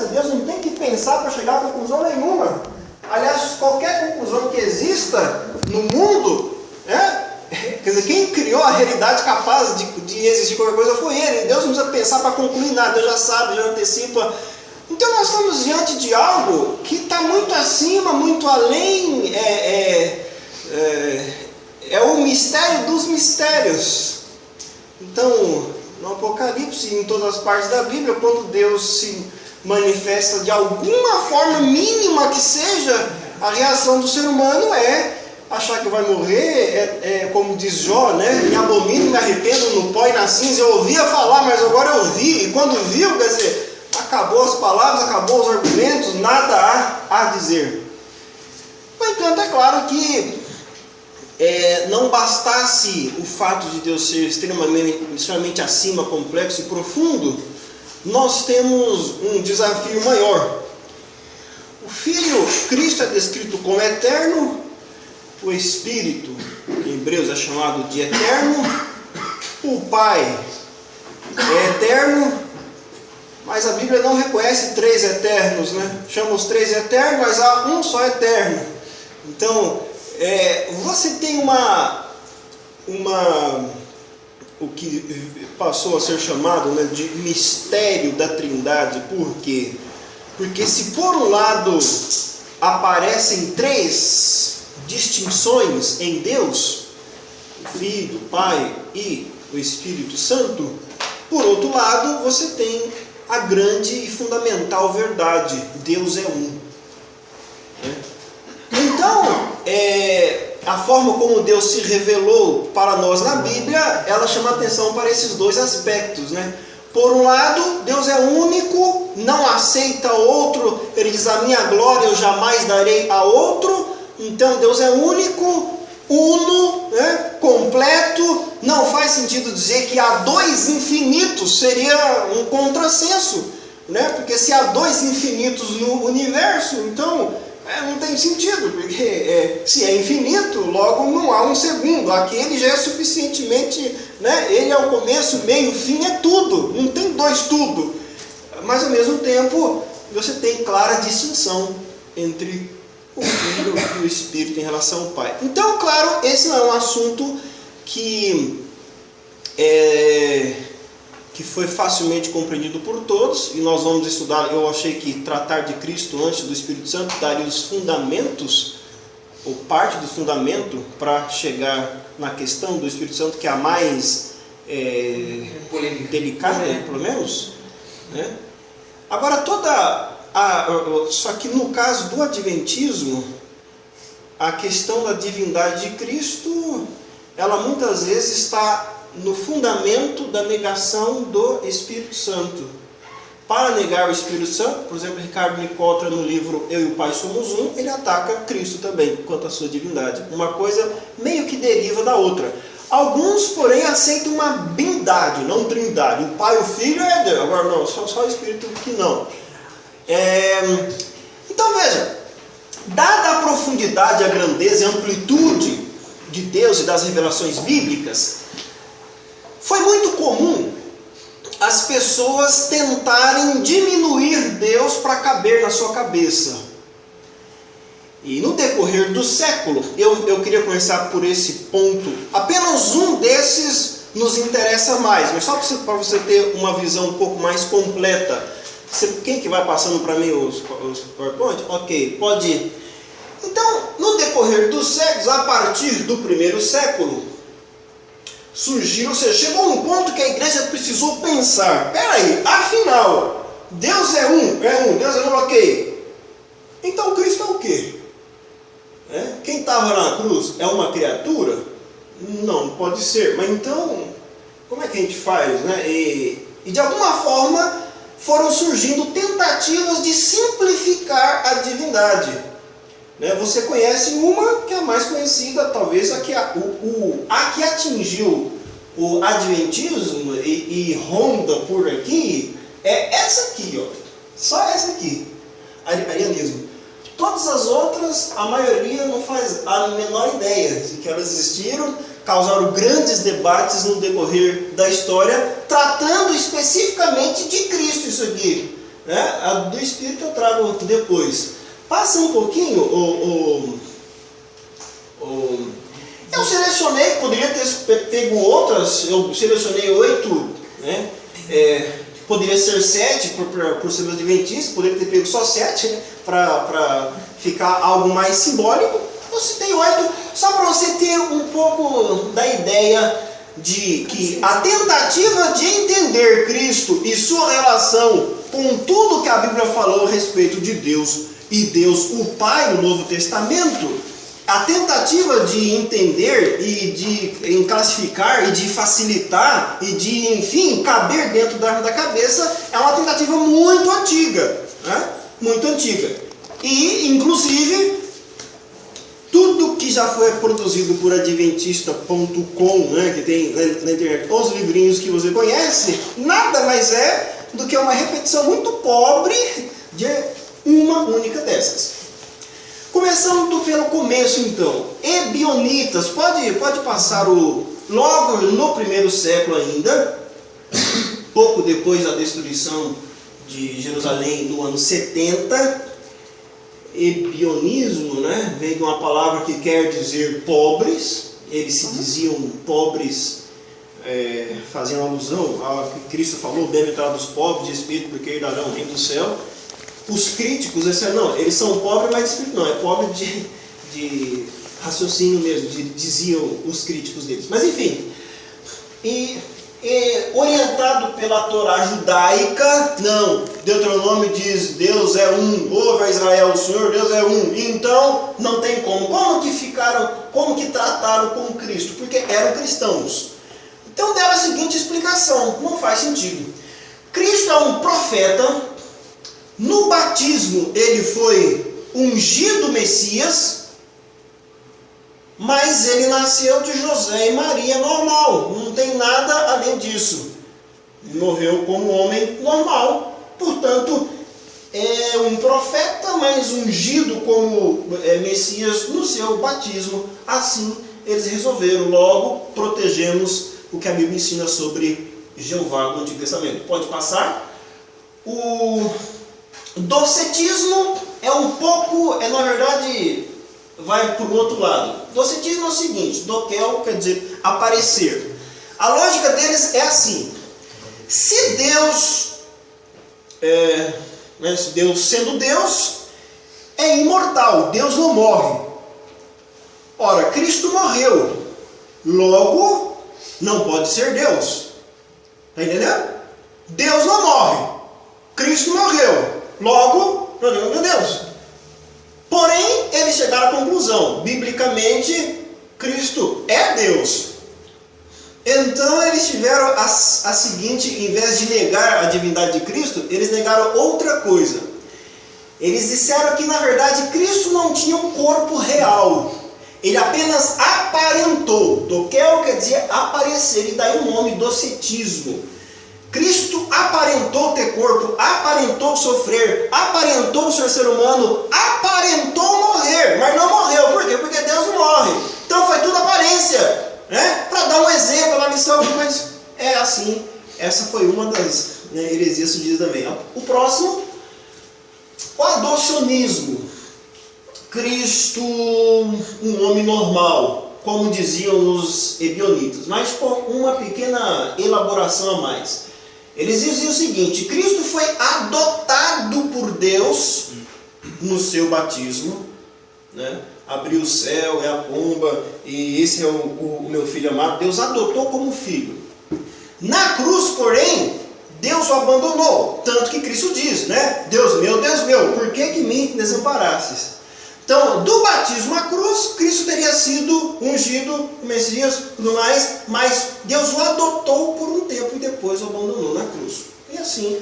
resposta. Deus não tem que pensar para chegar a conclusão nenhuma. Aliás, qualquer conclusão que exista no mundo, quer dizer, quem criou a realidade capaz de existir qualquer coisa foi Ele. Deus não precisa pensar para concluir nada, Deus já sabe, já antecipa. Então nós estamos diante de algo que está muito acima, muito além, é o mistério dos mistérios. Então, no Apocalipse, em todas as partes da Bíblia, quando Deus se manifesta de alguma forma mínima que seja, a reação do ser humano é achar que vai morrer, como diz Jó, me abomino, me arrependo no pó e na cinza. Eu ouvia falar, mas agora eu vi, e quando viu, quer dizer, acabou as palavras, acabou os argumentos, nada há a dizer. No entanto, é claro que não bastasse o fato de Deus ser extremamente acima, complexo e profundo, nós temos um desafio maior. O Filho, Cristo, é descrito como eterno, o Espírito, em Hebreus é chamado de eterno, o Pai é eterno, mas a Bíblia não reconhece três eternos, chama os três eternos, mas há um só eterno. Então, você tem o que passou a ser chamado de mistério da Trindade. Por quê? Porque se por um lado aparecem três distinções em Deus, o Filho, o Pai e o Espírito Santo, por outro lado você tem a grande e fundamental verdade: Deus é um. Então, a forma como Deus se revelou para nós na Bíblia, ela chama atenção para esses dois aspectos, Por um lado, Deus é único, não aceita outro. Ele diz: a minha glória eu jamais darei a outro. Então Deus é único, uno, completo. Não faz sentido dizer que há dois infinitos, seria um contrassenso, porque se há dois infinitos no universo, então não tem sentido, porque se é infinito, logo não há um segundo. Aquele já é suficientemente, ele é o começo, meio, fim, é tudo, não tem dois tudo. Mas ao mesmo tempo você tem clara distinção entre o Filho e o Espírito em relação ao Pai. Então, claro, esse não é um assunto que foi facilmente compreendido por todos, e nós vamos estudar. Eu achei que tratar de Cristo antes do Espírito Santo daria os fundamentos, ou parte do fundamento, para chegar na questão do Espírito Santo, que é a mais delicada, pelo menos. Agora, só que no caso do Adventismo, a questão da divindade de Cristo, ela muitas vezes está no fundamento da negação do Espírito Santo. Para negar o Espírito Santo, por exemplo, Ricardo Nicotra, no livro Eu e o Pai Somos Um, ele ataca Cristo também, quanto à sua divindade. Uma coisa meio que deriva da outra. Alguns, porém, aceitam uma bindade, não trindade. O Pai e o Filho é Deus. Agora não, só o Espírito que não. Então veja, dada a profundidade, a grandeza e a amplitude de Deus e das revelações bíblicas, foi muito comum as pessoas tentarem diminuir Deus para caber na sua cabeça. E no decorrer do século, eu queria começar por esse ponto. Apenas um desses nos interessa mais, mas só para você ter uma visão um pouco mais completa. Quem que vai passando para mim os PowerPoint? Ok, pode ir. Então, no decorrer dos séculos, a partir do primeiro século, chegou um ponto que a igreja precisou pensar: peraí, afinal, Deus é um, Deus é um, ok. Então Cristo é o quê? Quem estava na cruz é uma criatura? Não, pode ser. Mas então, como é que a gente faz? E de alguma forma foram surgindo tentativas de simplificar a divindade. Você conhece uma que é a mais conhecida, talvez a que atingiu o Adventismo e ronda por aqui, é essa aqui, só essa aqui, arianismo. Todas as outras, a maioria não faz a menor ideia de que elas existiram, causaram grandes debates no decorrer da história, tratando especificamente de Cristo isso aqui. né? A do Espírito eu trago depois. Passa um pouquinho eu selecionei, poderia ter pego outras, eu selecionei 8, né? Poderia ser 7 por ser adventista, poderia ter pego só 7, né? Para ficar algo mais simbólico. Eu citei 8, só para você ter um pouco da ideia de que a tentativa de entender Cristo e sua relação com tudo que a Bíblia falou a respeito de Deus e Deus o Pai no Novo Testamento, a tentativa de entender e de classificar e de facilitar e de, enfim, caber dentro da cabeça é uma tentativa muito antiga, né? Muito antiga. E, inclusive, tudo que já foi produzido por adventista.com, né, que tem na internet os livrinhos que você conhece, nada mais é do que uma repetição muito pobre de uma única dessas. Começando pelo começo, então. Ebionitas, pode passar logo no primeiro século ainda, pouco depois da destruição de Jerusalém no ano 70. Ebionismo, né, veio de uma palavra que quer dizer pobres. Eles se diziam pobres, fazendo alusão ao que Cristo falou: bem-aventurados os pobres de espírito, porque herdarão o reino do céu. Os críticos, eles são pobres, mas de espírito não, é pobre de raciocínio mesmo, diziam os críticos deles. Mas enfim, orientado pela Torá judaica, não, Deuteronômio diz: Deus é um, ouve a Israel, o Senhor Deus é um. Então não tem como. Como que trataram com Cristo? Porque eram cristãos. Então deram a seguinte explicação: não faz sentido. Cristo é um profeta. No batismo ele foi ungido Messias, mas ele nasceu de José e Maria normal, não tem nada além disso. Ele morreu como homem normal, portanto é um profeta, mas ungido como Messias no seu batismo. Assim eles resolveram. Logo protegemos o que a Bíblia ensina sobre Jeová no Antigo Testamento. Pode passar. O docetismo na verdade, vai por outro lado. Docetismo é o seguinte: doquel quer dizer aparecer. A lógica deles é assim: se Deus sendo Deus, é imortal, Deus não morre. Ora, Cristo morreu, logo não pode ser Deus. Está entendendo? Deus não morre, Cristo morreu, logo não é Deus. Porém, eles chegaram à conclusão: biblicamente, Cristo é Deus. Então eles tiveram a seguinte: em vez de negar a divindade de Cristo, eles negaram outra coisa. Eles disseram que na verdade Cristo não tinha um corpo real, ele apenas aparentou. Doquel quer dizer aparecer, e daí o nome docetismo. Cristo aparentou ter corpo, aparentou sofrer, aparentou ser ser humano, aparentou morrer, mas não morreu. Por quê? Porque Deus não morre. Então foi tudo aparência, né? Para dar um exemplo na lição, mas é assim. Essa foi uma das heresias surgidas também. O próximo, o adocionismo. Cristo, um homem normal, como diziam os ebionitas, mas com uma pequena elaboração a mais. Eles diziam o seguinte: Cristo foi adotado por Deus no seu batismo, né? Abriu o céu, é a pomba, e esse é o meu filho amado. Deus adotou como filho. Na cruz, porém, Deus o abandonou. Tanto que Cristo diz, né? Deus meu, por que me desamparastes? Então, do batismo à cruz, Cristo teria sido ungido, o Messias, tudo mais, mas Deus o adotou por um tempo e depois o abandonou na cruz. E assim,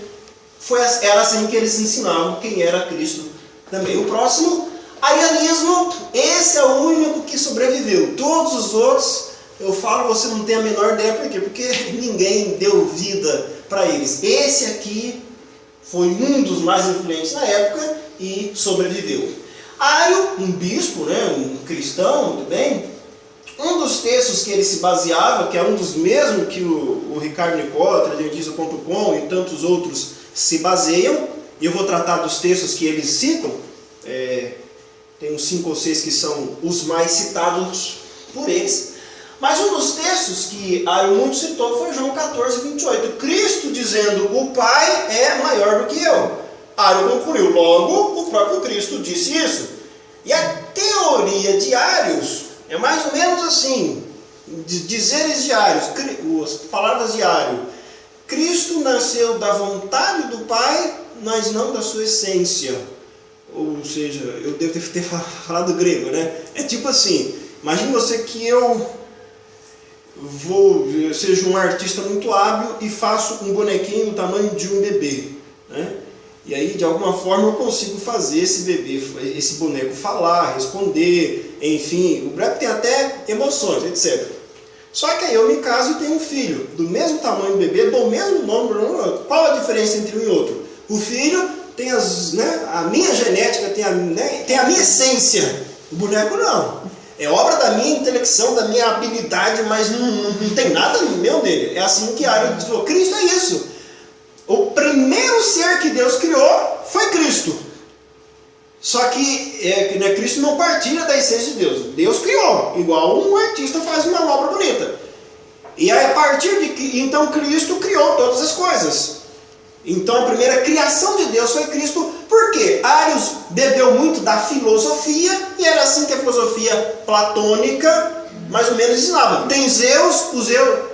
era assim que eles ensinavam quem era Cristo também. O próximo, arianismo. Esse é o único que sobreviveu. Todos os outros, eu falo, você não tem a menor ideia por quê? Porque ninguém deu vida para eles. Esse aqui foi um dos mais influentes na época e sobreviveu. Ario, um bispo, né, um cristão, muito bem, um dos textos que ele se baseava, que é um dos mesmos que o Ricardo Nicola, Adventista.com e tantos outros se baseiam, Eu vou tratar dos textos que eles citam, tem uns 5 ou 6 que são os mais citados por eles. Mas um dos textos que Ario citou foi João 14, 28. Cristo dizendo, o Pai é maior do que eu. Ario concluiu, logo o próprio Cristo disse isso. E a teoria de Arius é mais ou menos assim, dizeres de Arius, as palavras de Ario. Cristo nasceu da vontade do Pai, mas não da sua essência. Ou seja, eu devo ter falado grego, né? É tipo assim, imagine você que eu seja um artista muito hábil e faço um bonequinho do tamanho de um bebê, né? E aí, de alguma forma, eu consigo fazer esse bebê, esse boneco falar, responder, enfim, o boneco tem até emoções, etc. Só que aí eu me caso e tenho um filho, do mesmo tamanho do bebê, dou o mesmo nome. Qual a diferença entre um e outro? O filho tem a minha genética, tem a minha essência. O boneco não. É obra da minha intelecção, da minha habilidade, mas não tem nada meu dele. É assim que Ario falou, Cristo é isso. O primeiro ser que Deus criou foi Cristo. Só que Cristo não partilha da essência de Deus. Deus criou, igual um artista faz uma obra bonita. E aí, a partir de que então Cristo criou todas as coisas. Então a primeira criação de Deus foi Cristo. Por quê? Arius bebeu muito da filosofia, e era assim que a filosofia platônica mais ou menos ensinava. Tem Zeus,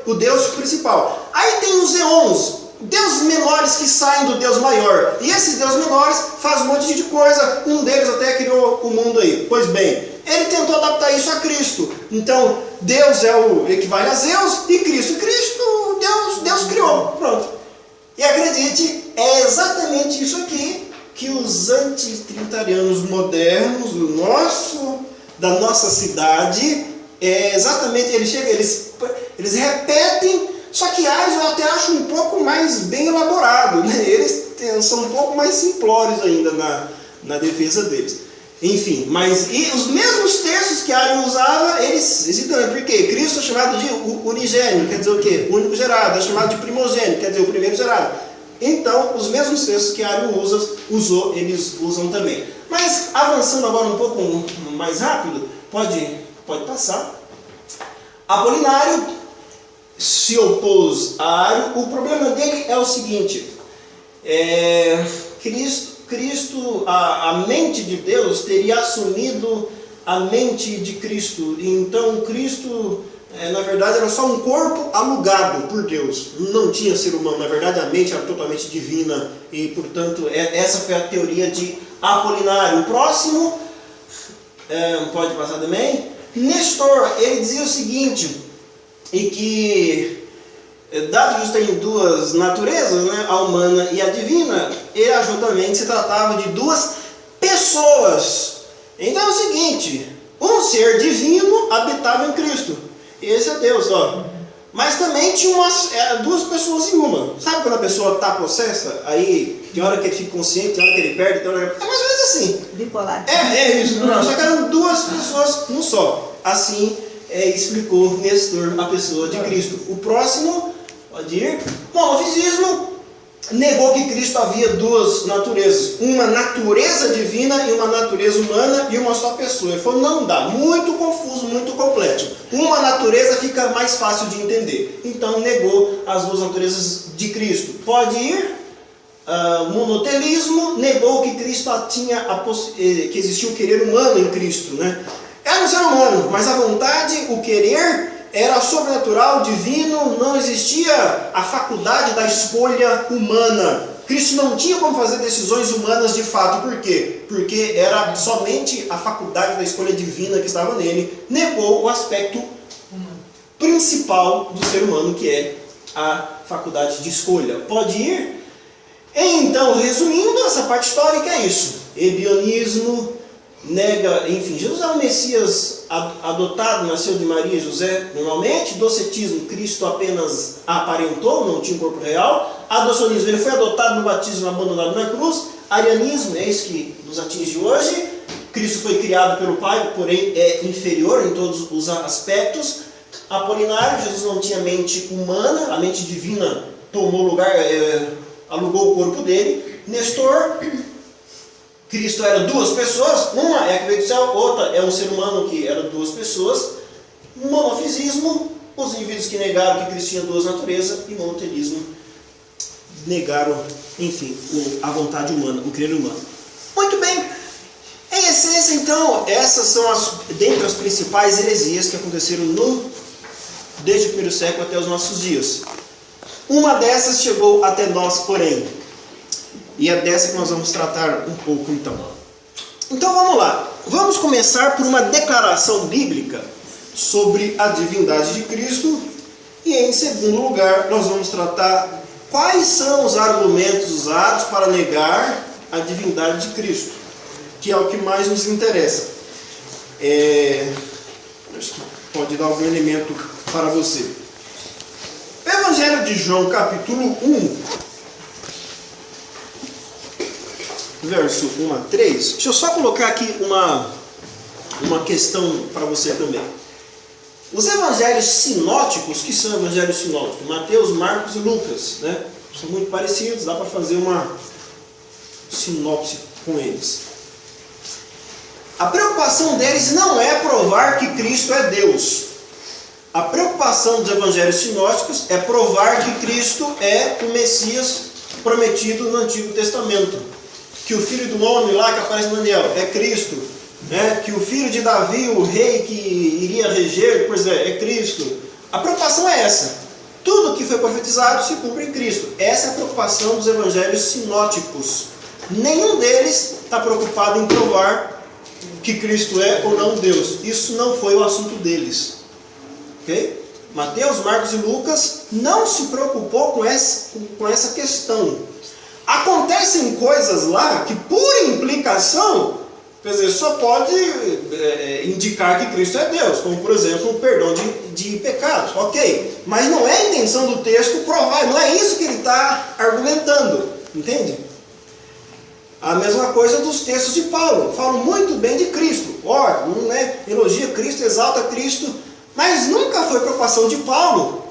o Deus principal. Aí tem os Eons, deuses menores que saem do Deus maior. E esses deuses menores fazem um monte de coisa. Um deles até criou o mundo aí. Pois bem, ele tentou adaptar isso a Cristo. Então, Deus é o equivale a Zeus e Cristo, Deus criou. Pronto. E acredite, é exatamente isso aqui que os antitrinitarianos modernos da nossa cidade, exatamente, eles repetem. Só que Arius eu até acho um pouco mais bem elaborado, né? Eles são um pouco mais simplórios ainda na defesa deles. Enfim, mas os mesmos textos que Arius usava, eles citam, porque Cristo é chamado de unigênito, quer dizer o quê? Único gerado, é chamado de primogênito, quer dizer o primeiro gerado. Então, os mesmos textos que Arius usou, eles usam também. Mas, avançando agora um pouco mais rápido, pode passar. Apolinário se opôs a Ario. O problema dele é o seguinte, Cristo, a mente de Deus teria assumido a mente de Cristo. Então Cristo, na verdade, era só um corpo alugado por Deus. Não tinha ser humano. Na verdade, a mente era totalmente divina. E, portanto, essa foi a teoria de Apolinário. O próximo, pode passar também. Nestor, ele dizia o seguinte, e que, dado que Deus tem duas naturezas, né, a humana e a divina, ele justamente se tratava de duas pessoas. Então é o seguinte, um ser divino habitava em Cristo, esse é Deus, ó. Mas também tinha duas pessoas em uma. Sabe quando a pessoa está possessa, aí tem hora que ele fica consciente, tem hora que ele perde, tem hora que... É mais ou menos assim. Bipolar. É isso, só que eram duas pessoas num só. Assim explicou Nestor, a pessoa de Cristo. O próximo, pode ir. Monofisismo negou que Cristo havia duas naturezas, uma natureza divina e uma natureza humana e uma só pessoa. Ele falou, não dá, muito confuso, muito complexo. Uma natureza fica mais fácil de entender. Então negou as duas naturezas de Cristo. Pode ir. Monotelismo negou que Cristo tinha que existia o querer humano em Cristo, né? Era um ser humano, mas a vontade, o querer, era sobrenatural, divino, não existia a faculdade da escolha humana. Cristo não tinha como fazer decisões humanas de fato. Por quê? Porque era somente a faculdade da escolha divina que estava nele. Negou o aspecto principal do ser humano, que é a faculdade de escolha. Pode ir? Então, resumindo, essa parte histórica é isso. Ebionismo nega, enfim, Jesus é o Messias adotado, nasceu de Maria e José normalmente. Docetismo, Cristo apenas aparentou, não tinha um corpo real. Adocionismo, ele foi adotado no batismo, abandonado na cruz. Arianismo, é isso que nos atinge hoje. Cristo foi criado pelo Pai, porém é inferior em todos os aspectos. Apolinário, Jesus não tinha mente humana, a mente divina tomou lugar, alugou o corpo dele. Nestor, Cristo era duas pessoas, uma é que veio do céu, outra é um ser humano que era duas pessoas. Monofisismo, os indivíduos que negaram que Cristo tinha duas naturezas, e monoteísmo, negaram, enfim, a vontade humana, o crer humano. Muito bem, em essência então, essas são dentre as principais heresias que aconteceram desde o primeiro século até os nossos dias. Uma dessas chegou até nós, porém, e é dessa que nós vamos tratar um pouco então. Então vamos lá, vamos começar por uma declaração bíblica sobre a divindade de Cristo, e em segundo lugar nós vamos tratar quais são os argumentos usados para negar a divindade de Cristo, que é o que mais nos interessa. Acho que pode dar algum elemento para você. Evangelho de João, capítulo 1, verso 1 a 3. Deixa eu só colocar aqui uma questão para você também. Os evangelhos sinóticos, que são evangelhos sinóticos? Mateus, Marcos e Lucas, né? São muito parecidos, dá para fazer uma sinopse com eles. A preocupação deles não é provar que Cristo é Deus. A preocupação dos evangelhos sinóticos é provar que Cristo é o Messias prometido no Antigo Testamento. Que o filho do homem lá que aparece no Daniel é Cristo. Que o filho de Davi, o rei que iria reger, pois é Cristo. A preocupação é essa. Tudo que foi profetizado se cumpre em Cristo. Essa é a preocupação dos evangelhos sinóticos. Nenhum deles está preocupado em provar que Cristo é ou não Deus. Isso não foi o assunto deles. Okay? Mateus, Marcos e Lucas não se preocupou com essa questão. Acontecem coisas lá que, por implicação, quer dizer, só pode indicar que Cristo é Deus, como por exemplo o perdão de pecados, ok, mas não é a intenção do texto provar, não é isso que ele está argumentando, entende? A mesma coisa dos textos de Paulo, falam muito bem de Cristo, ótimo, né? Elogia Cristo, exalta Cristo, mas nunca foi preocupação de Paulo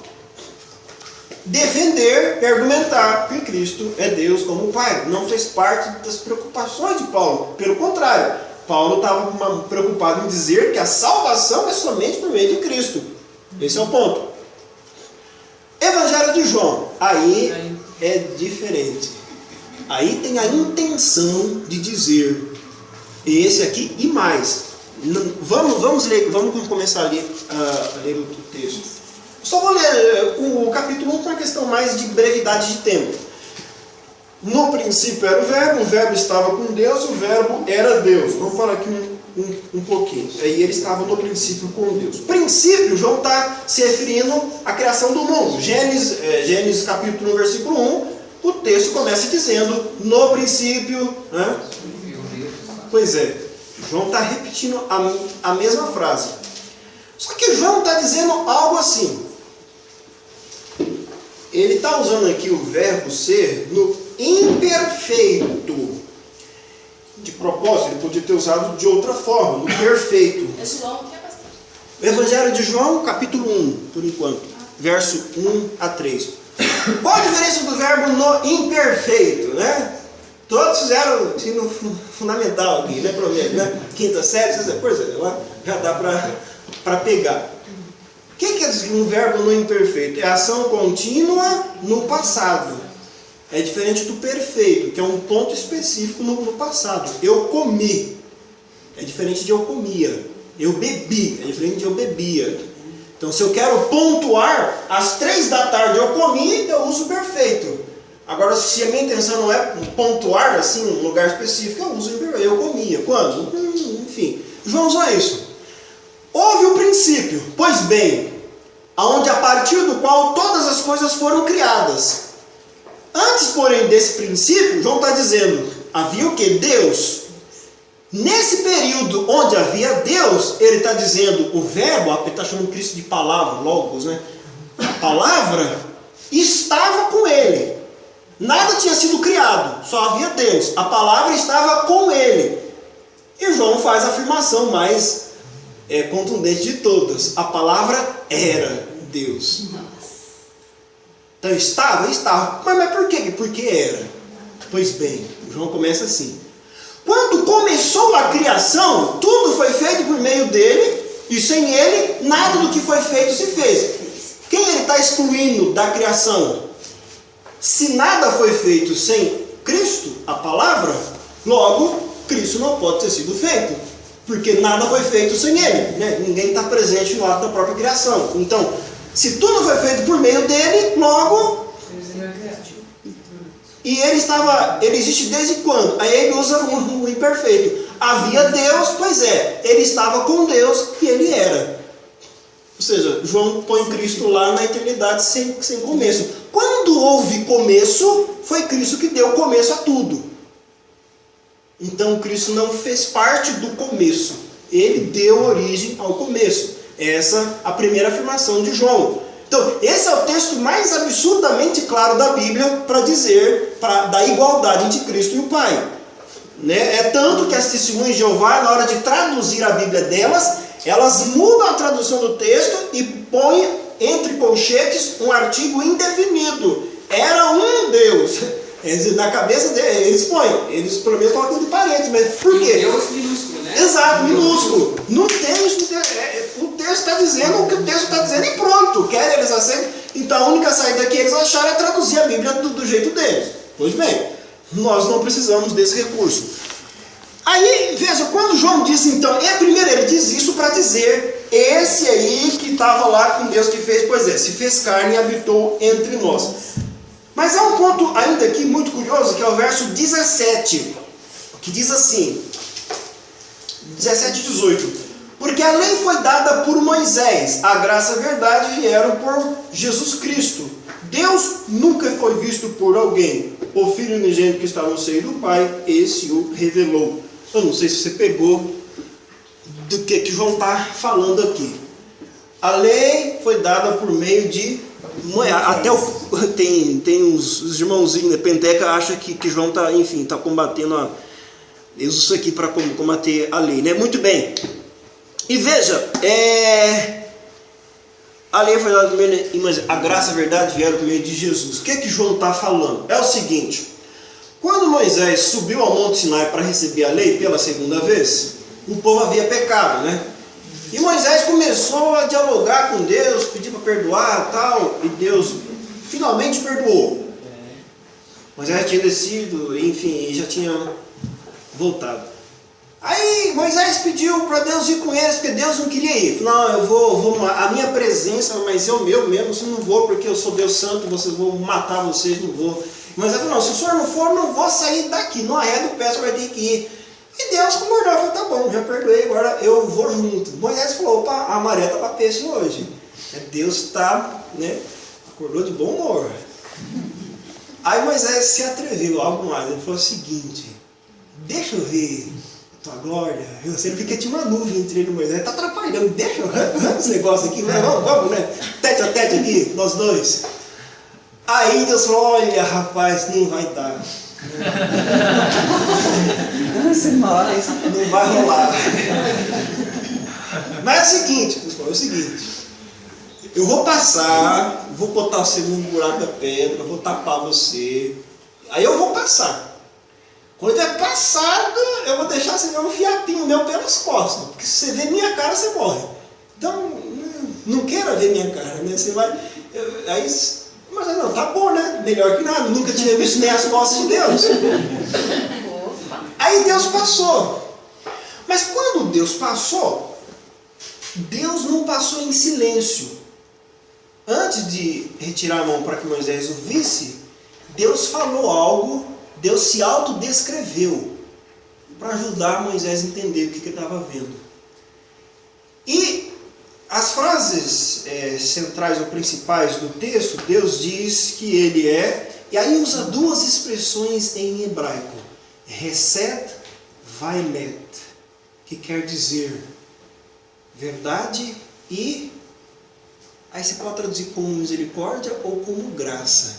defender e argumentar que Cristo é Deus como Pai. Não fez parte das preocupações de Paulo. Pelo contrário, Paulo estava preocupado em dizer que a salvação é somente por meio de Cristo. Esse é o ponto. Evangelho de João, aí é diferente. Aí tem a intenção de dizer esse aqui e mais. Vamos começar a ler o texto. Só vou ler o capítulo 1 com uma questão mais de brevidade de tempo. No princípio era o verbo estava com Deus, o verbo era Deus. Vamos falar aqui um pouquinho. Aí ele estava no princípio com Deus. Princípio, João está se referindo à criação do mundo. Gênesis capítulo 1, versículo 1, o texto começa dizendo, no princípio... Né? Pois é, João está repetindo a mesma frase. Só que João está dizendo algo assim. Ele está usando aqui o verbo ser no imperfeito. De propósito, ele podia ter usado de outra forma, no perfeito. O Evangelho de João, capítulo 1, por enquanto, verso 1 a 3. Qual a diferença do verbo no imperfeito, né? Todos fizeram ensino fundamental aqui, né? Né? Quinta série, pois é, lá já dá para pegar. O que quer dizer um verbo no imperfeito? É ação contínua no passado. É diferente do perfeito, que é um ponto específico no passado. Eu comi. É diferente de eu comia. Eu bebi. É diferente de eu bebia. Então, se eu quero pontuar, às 3 da tarde eu comi, eu uso perfeito. Agora, se a minha intenção não é pontuar assim, um lugar específico, eu uso imperfeito. Eu comia. Quando? Enfim. João usou isso. Houve o princípio, pois bem, aonde a partir do qual todas as coisas foram criadas. Antes, porém, desse princípio, João está dizendo, havia o que? Deus. Nesse período onde havia Deus, ele está dizendo, o verbo, ele está chamando Cristo de palavra, logos, né? A palavra estava com ele. Nada tinha sido criado, só havia Deus. A palavra estava com ele. E João faz a afirmação mais contundente de todas. A palavra era Deus. Então estava. Mas por quê? Porque era. Pois bem, João começa assim. Quando começou a criação, tudo foi feito por meio dele, e sem ele, nada do que foi feito se fez. Quem ele está excluindo da criação? Se nada foi feito sem Cristo, a palavra, logo, Cristo não pode ter sido feito, porque nada foi feito sem ele, né? Ninguém está presente no ato da própria criação. Então, se tudo foi feito por meio dele, logo... E ele existe desde quando? Aí ele usa o imperfeito. Havia Deus, pois é, ele estava com Deus e ele era. Ou seja, João põe Cristo lá na eternidade sem começo. Quando houve começo, foi Cristo que deu começo a tudo. Então Cristo não fez parte do começo. Ele deu origem ao começo. Essa é a primeira afirmação de João. Então, esse é o texto mais absurdamente claro da Bíblia para dizer da igualdade entre Cristo e o Pai. Né? É tanto que as testemunhas de Jeová, na hora de traduzir a Bíblia delas, elas mudam a tradução do texto e põem entre colchetes um artigo indefinido. Era um Deus. Na cabeça deles, eles pelo menos colocam de parênteses, mas por quê? Deus minúsculo, né? Exato, minúsculo. No texto, o texto está dizendo o que o texto está dizendo e pronto. Querem eles aceitam? Então a única saída que eles acharam é traduzir a Bíblia do jeito deles. Pois bem, nós não precisamos desse recurso. Aí, veja, quando João disse então, primeiro ele diz isso para dizer, esse aí que estava lá com Deus que fez, pois é, se fez carne e habitou entre nós. Mas há um ponto ainda aqui muito curioso, que é o verso 17, que diz assim, 17 e 18, porque a lei foi dada por Moisés, a graça e a verdade vieram por Jesus Cristo. Deus nunca foi visto por alguém, o Filho unigênito que está no seio do Pai, esse o revelou. Eu não sei se você pegou do que João está falando aqui. A lei foi dada por meio de... Até tem uns irmãozinhos da Penteca acham que João está combatendo isso aqui para combater a lei, né? Muito bem. E veja, a lei foi dada por meio, mas a graça e a verdade vieram por meio de Jesus. O que João está falando? É o seguinte: quando Moisés subiu ao Monte Sinai para receber a lei pela segunda vez, o povo havia pecado, né? E Moisés começou a dialogar com Deus, pedir para perdoar e tal, e Deus finalmente perdoou. Moisés tinha descido, enfim, já tinha voltado. Aí Moisés pediu para Deus ir com eles, porque Deus não queria ir. Falou, não, eu vou a minha presença, mas eu mesmo não vou, porque eu sou Deus santo, vocês vão matar vocês, não vou. Moisés falou, não, se o senhor não for, não vou sair daqui, não arreda o pé, você vai ter que ir. E Deus concordou, falou, tá bom, já perdoei, agora eu vou junto. Moisés falou, opa, a maré está para peixe hoje. Deus está, né, acordou de bom humor. Aí Moisés se atreveu algo mais, ele falou o seguinte, deixa eu ver a tua glória. Você não fica, tinha uma nuvem entre ele e Moisés, está atrapalhando, deixa eu ver esse negócio aqui, vamos, né, tete a tete aqui, nós dois. Aí Deus falou, olha rapaz, não vai dar. Não vai rolar. Mas é o seguinte, eu vou passar, vou botar você num buraco da pedra, vou tapar você, aí eu vou passar. Quando é passado, eu vou deixar você ver um fiapinho meu pelas costas, porque se você ver minha cara, você morre. Então, não queira ver minha cara, né? Você vai, mas não, tá bom, né? Melhor que nada, nunca tinha visto nem as costas de Deus. Aí Deus passou. Mas quando Deus passou, Deus não passou em silêncio. Antes de retirar a mão para que Moisés o visse, Deus falou algo, Deus se autodescreveu para ajudar Moisés a entender o que ele estava vendo. E as frases centrais ou principais do texto, Deus diz que Ele é, e aí usa duas expressões em hebraico, Hesed Vaemet, que quer dizer verdade e, aí você pode traduzir como misericórdia ou como graça.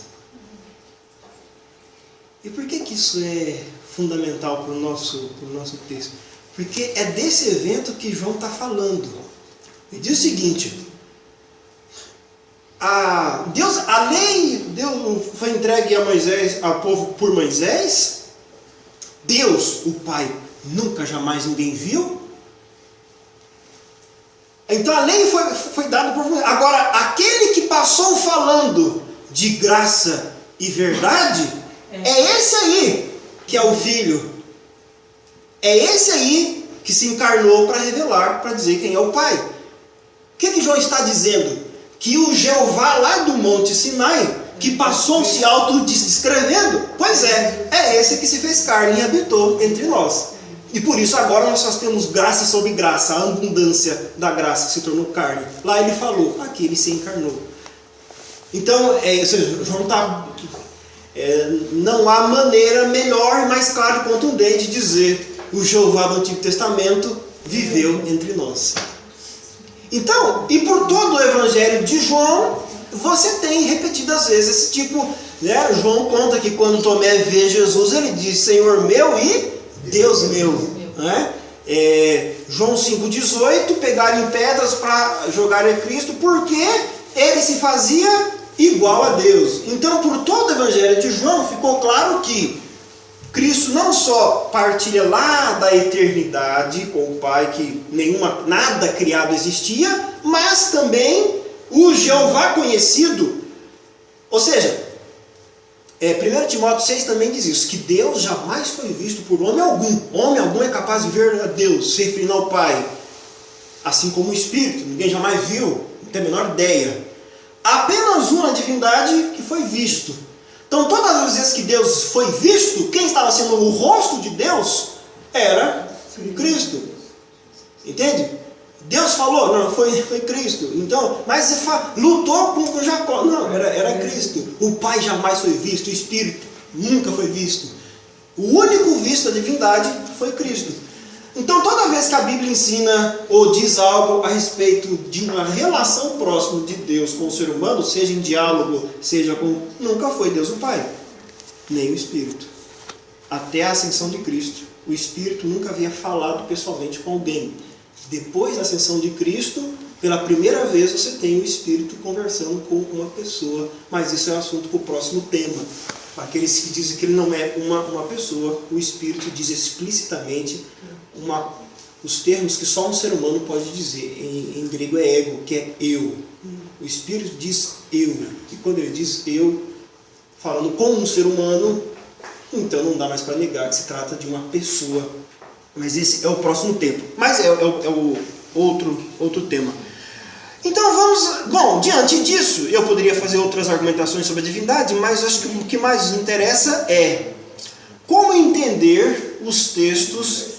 E por que isso é fundamental para o nosso texto? Porque é desse evento que João está falando. Ele diz o seguinte, a lei foi entregue a Moisés, ao povo por Moisés. Deus, o Pai, nunca jamais ninguém viu. Então a lei foi dada por Moisés. Agora, aquele que passou falando de graça e verdade, é esse aí que é o Filho. É esse aí que se encarnou para revelar, para dizer quem é o Pai. O que João está dizendo? Que o Jeová lá do Monte Sinai, que passou se autodescrevendo, pois é esse que se fez carne e habitou entre nós. E por isso agora nós só temos graça sobre graça, a abundância da graça que se tornou carne. Lá ele falou, aqui ele se encarnou. Então, João está... não há maneira melhor e mais clara e contundente de dizer o Jeová do Antigo Testamento viveu entre nós. Então, e por todo o Evangelho de João, você tem repetidas vezes esse tipo, né? João conta que quando Tomé vê Jesus, ele diz, Senhor meu e Deus meu. Né? João 5,18, pegarem pedras para jogarem a Cristo, porque ele se fazia igual a Deus. Então, por todo o Evangelho de João, ficou claro que Cristo não só partilha lá da eternidade com o Pai, que nada criado existia, mas também o Jeová conhecido. Ou seja, 1 Timóteo 6 também diz isso, que Deus jamais foi visto por homem algum. Homem algum é capaz de ver a Deus, se referindo ao Pai. Assim como o Espírito, ninguém jamais viu, não tem a menor ideia. Apenas uma divindade que foi visto. Então, todas as vezes que Deus foi visto, quem estava sendo o rosto de Deus era Cristo. Entende? Deus falou, não, foi Cristo. Então, mas lutou com Jacó. Não, era Cristo. O Pai jamais foi visto, o Espírito nunca foi visto. O único visto da divindade foi Cristo. Então, toda vez que a Bíblia ensina ou diz algo a respeito de uma relação próxima de Deus com o ser humano, seja em diálogo, seja com... Nunca foi Deus o Pai, nem o Espírito. Até a ascensão de Cristo, o Espírito nunca havia falado pessoalmente com alguém. Depois da ascensão de Cristo, pela primeira vez você tem o Espírito conversando com uma pessoa. Mas isso é um assunto para o próximo tema. Para aqueles que dizem que ele não é uma pessoa, o Espírito diz explicitamente os termos que só um ser humano pode dizer. Em grego é ego, que é eu. O Espírito diz eu. E quando ele diz eu, falando com um ser humano, então não dá mais para negar que se trata de uma pessoa. Mas esse é o próximo tempo. Mas é o outro tema. Então vamos... Bom, diante disso, eu poderia fazer outras argumentações sobre a divindade, mas acho que o que mais nos interessa é como entender os textos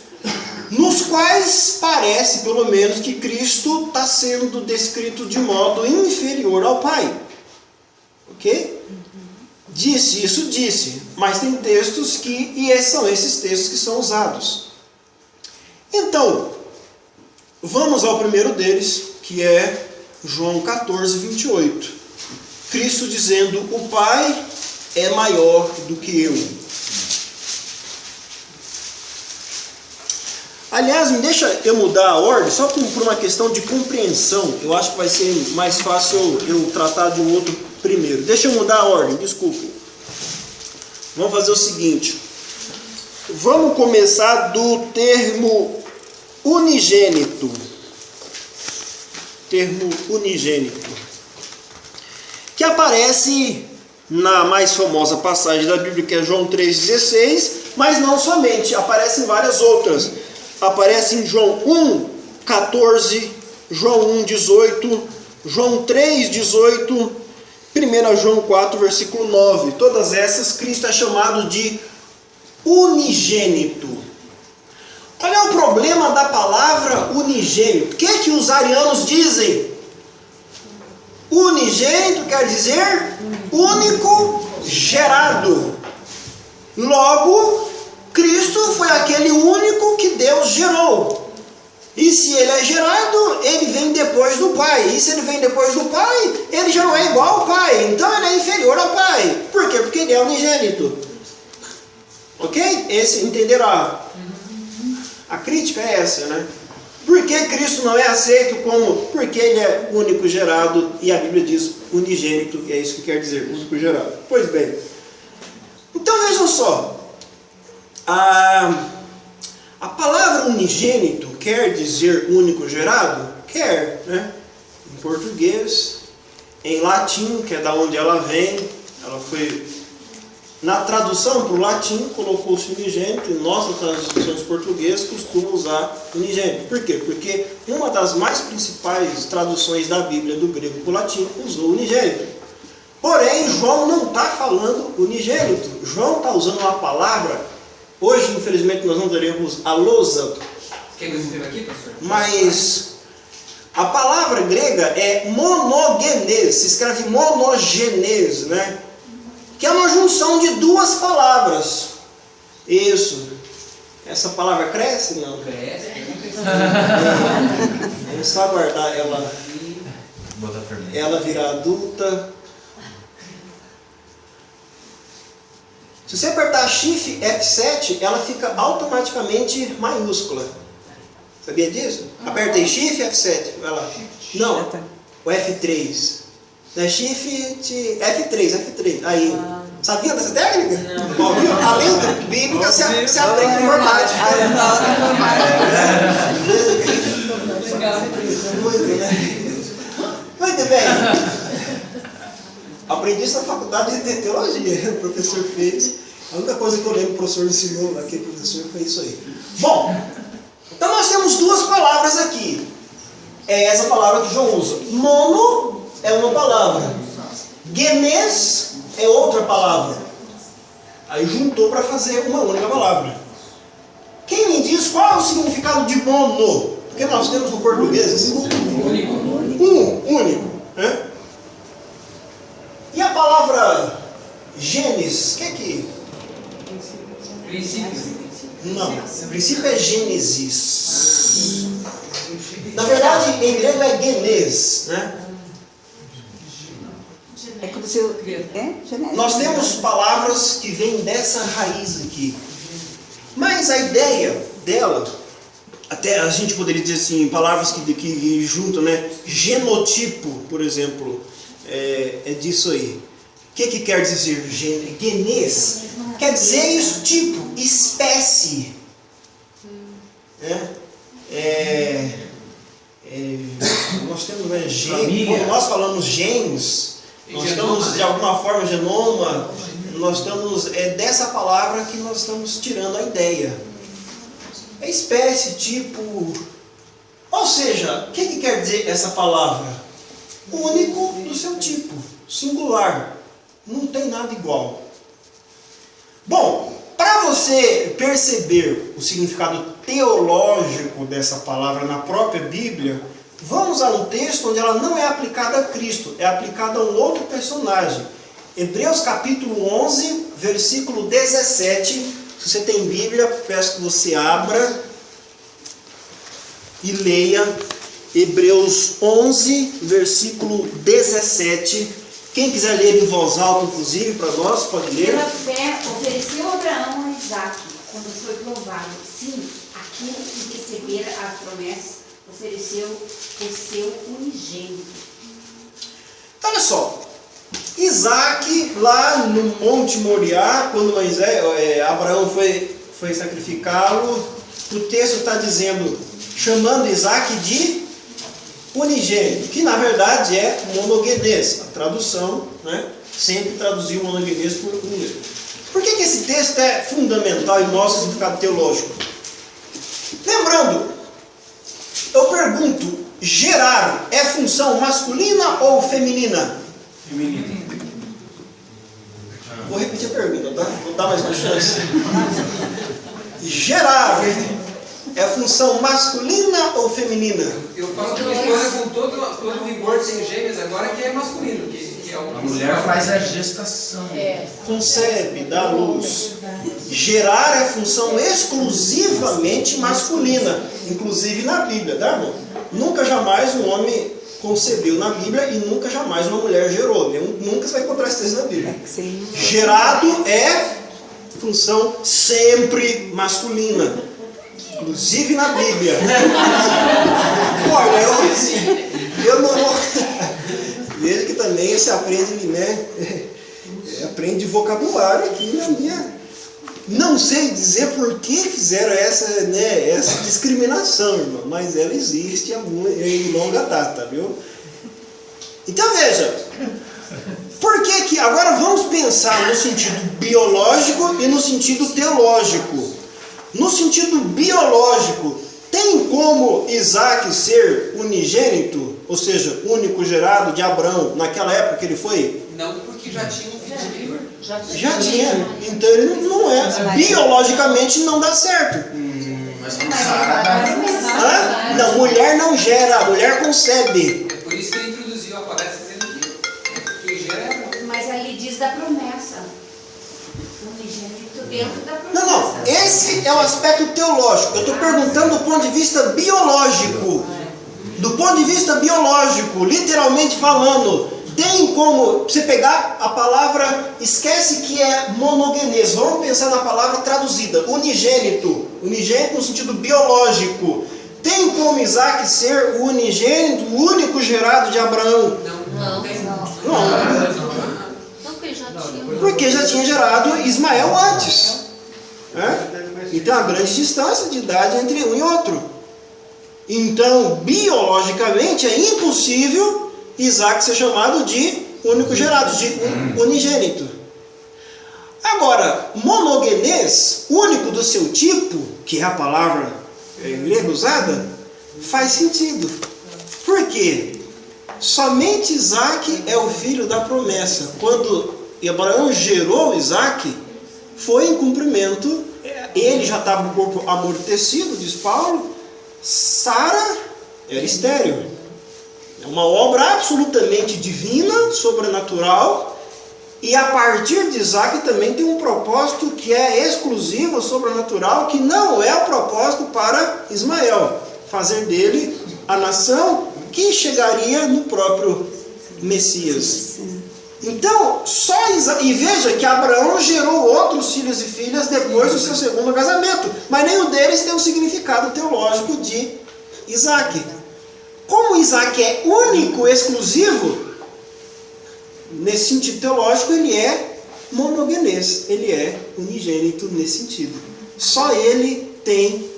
nos quais parece, pelo menos, que Cristo está sendo descrito de modo inferior ao Pai. Ok? Disse, mas tem textos são esses textos que são usados. Então, vamos ao primeiro deles, que é João 14, 28. Cristo dizendo, o Pai é maior do que eu. Aliás, me deixa eu mudar a ordem, só por uma questão de compreensão. Eu acho que vai ser mais fácil eu tratar de um outro primeiro. Deixa eu mudar a ordem, desculpe. Vamos fazer o seguinte. Vamos começar do termo unigênito. Termo unigênito. Que aparece na mais famosa passagem da Bíblia, que é João 3,16, mas não somente, aparece em várias outras. Aparece em João 1, 14, João 1, 18, João 3, 18, 1 João 4, versículo 9. Todas essas, Cristo é chamado de unigênito. Qual é o problema da palavra unigênito? O que é que os arianos dizem? Unigênito quer dizer único gerado. Logo, Cristo foi aquele único que Deus gerou. E se ele é gerado, ele vem depois do Pai. E se ele vem depois do Pai, ele já não é igual ao Pai. Então ele é inferior ao Pai. Por quê? Porque ele é unigênito. Ok? Entenderam? A crítica é essa, né? Por que Cristo não é aceito como? Porque ele é único gerado, e a Bíblia diz unigênito, e é isso que quer dizer, único gerado. Pois bem, então vejam só, a palavra unigênito quer dizer único gerado? Quer, né? Em português, em latim, que é da onde ela vem, ela foi... Na tradução para o latim, colocou-se unigênito, e nossas traduções portuguesas costumam usar unigênito. Por quê? Porque uma das mais principais traduções da Bíblia do grego para o latim usou unigênito. Porém, João não está falando unigênito. João está usando uma palavra, hoje infelizmente nós não teremos a lousa. Quer que eu escreva aqui, pastor? Mas a palavra grega é monogenes, se escreve monogenes, né? Que é uma junção de duas palavras. Isso. Essa palavra cresce? Não. Cresce. É só aguardar ela virar adulta. Se você apertar Shift F7, ela fica automaticamente maiúscula. Sabia disso? Apertei Shift F7. Vai lá. Não, o F3. É Shift F3. Aí. Sabia dessa técnica? Não. A letra bíblica se aprende em informática. Muito bem. Aprendi isso na faculdade de teologia. O professor fez. A única coisa que eu lembro que o professor ensinou lá, aquele professor, foi isso aí. Bom, então nós temos duas palavras aqui. É essa palavra que João usa. Mono é uma palavra. Genes é outra palavra. Aí juntou para fazer uma única palavra. Quem me diz qual é o significado de mono? Porque nós temos no português único. Né? E a palavra genes, o que é que? Princípio. Não, princípio é Gênesis. Na verdade, em grego é genes, né? É como se eu... Nós temos palavras que vêm dessa raiz aqui. Mas a ideia dela, até a gente poderia dizer assim, palavras que juntam, né? Genotipo, por exemplo, é disso aí. O que quer dizer genes? Quer dizer isso, tipo, espécie. Nós temos, né, quando nós falamos genes, nós estamos de alguma forma genoma, nós estamos, dessa palavra que nós estamos tirando a ideia. É espécie, tipo. Ou seja, o que quer dizer essa palavra? Único do seu tipo, singular. Não tem nada igual. Bom, para você perceber o significado teológico dessa palavra na própria Bíblia, vamos a um texto onde ela não é aplicada a Cristo, é aplicada a um outro personagem. Hebreus capítulo 11, versículo 17. Se você tem Bíblia, peço que você abra e leia Hebreus 11, versículo 17. Quem quiser ler em voz alta, inclusive, para nós, pode ler. Pela fé, ofereceu Abraão a Isaque, quando foi provado. Sim, aquele que recebera as promessas, ofereceu o seu unigênito. Olha só, Isaque, lá no Monte Moriá, quando Abraão foi sacrificá-lo, o texto está dizendo, chamando Isaque de unigênito, que na verdade é monogenes. A tradução, né, sempre traduziu monogenes por unigênito. Por que esse texto é fundamental e mostra o significado teológico? Lembrando, eu pergunto, gerar é função masculina ou feminina? Feminina. Vou repetir a pergunta, tá? Vou dar mais uma chance. Gerar é função masculina ou feminina? Eu falo para minha esposa com todo vigor, sem gêmeos agora, que é masculino. Que é A mulher faz a gestação. Concebe, dá luz. Gerar é função exclusivamente masculina, inclusive na Bíblia, tá, irmão? Nunca jamais um homem concebeu na Bíblia e nunca jamais uma mulher gerou. Nunca você vai encontrar esse texto na Bíblia. Gerado é função sempre masculina. Inclusive na Bíblia. Olha, eu não vou... Veja que também se aprende, né? Aprende vocabulário aqui na minha... Não sei dizer por que fizeram essa, né, essa discriminação, irmão, mas ela existe em longa data, viu? Então veja, por que agora vamos pensar no sentido biológico e no sentido teológico. No sentido biológico, tem como Isaac ser unigênito, ou seja, único gerado de Abraão, naquela época que ele foi? Não, porque já tinha um filho anterior. Já tinha, então ele não é. Biologicamente não dá certo. Mas com Sara Não, mulher não gera, a mulher concebe. É por isso que ele introduziu a palavra dizendo que quem gera é Abraão. Mas ali diz da promessa. Unigênito dentro da promessa. Não, esse é o aspecto teológico. Eu estou perguntando do ponto de vista biológico. Do ponto de vista biológico, literalmente falando, tem como você pegar a palavra, esquece que é monogenês, vamos pensar na palavra traduzida, unigênito. Unigênito no sentido biológico. Tem como Isaac ser o unigênito, o único gerado de Abraão? Não. Porque já tinha gerado Ismael antes. Então há grande distância de idade entre um e outro. Então, biologicamente, é impossível Isaac ser chamado de único gerado, de unigênito. Agora, monogenês, único do seu tipo, que é a palavra grega usada, faz sentido. Por quê? Somente Isaac é o filho da promessa. Quando Abraão gerou Isaac, foi em cumprimento, ele já estava com o corpo amortecido, diz Paulo, Sara era estéril. É uma obra absolutamente divina, sobrenatural, e a partir de Isaac também tem um propósito que é exclusivo, sobrenatural, que não é o propósito para Ismael, fazer dele a nação que chegaria no próprio Messias. Então, e veja que Abraão gerou outros filhos e filhas depois do seu segundo casamento, mas nenhum deles tem o significado teológico de Isaac. Como Isaac é único, exclusivo, nesse sentido teológico, ele é monogenês, ele é unigênito nesse sentido. Só ele tem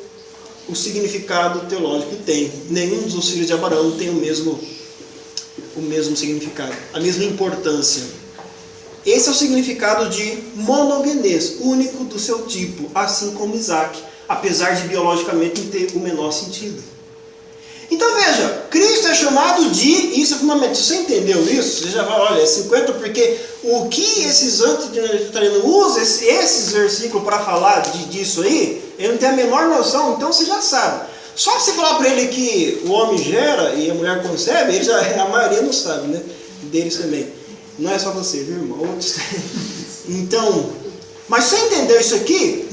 o significado teológico que tem. Nenhum dos filhos de Abraão tem o mesmo significado, a mesma importância. Esse é o significado de monogenês, único do seu tipo, assim como Isaac, apesar de biologicamente ter o menor sentido. Então veja, Cristo é chamado de, isso é fundamental, se você entendeu isso, você já vai, olha, é 50, porque o que esses antitrinitarianos usam, esses versículos para falar disso aí, ele não tem a menor noção, então você já sabe. Só você falar para ele que o homem gera e a mulher concebe, ele já, a maioria não sabe, né? Deles também. Não é só você, viu, irmão? Outros. Então, mas você entendeu isso aqui?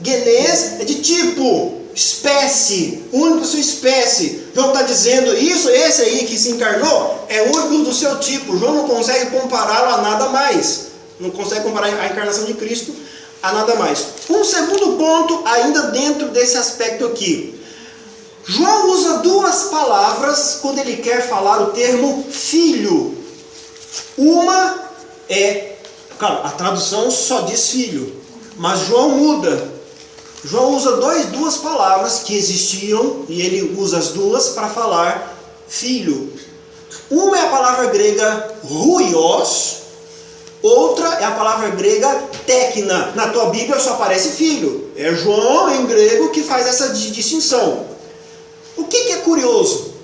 Genês é de tipo, espécie, único da sua espécie. João está dizendo isso, esse aí que se encarnou é único do seu tipo. João não consegue compará-lo a nada mais. Não consegue comparar a encarnação de Cristo a nada mais. Um segundo ponto, ainda dentro desse aspecto aqui. João usa duas palavras quando ele quer falar o termo filho. Uma é, claro, a tradução só diz filho, mas João muda. João usa duas palavras que existiam, e ele usa as duas para falar filho. Uma é a palavra grega huios, outra é a palavra grega tekna. Na tua Bíblia só aparece filho. É João em grego que faz essa distinção. O que é curioso?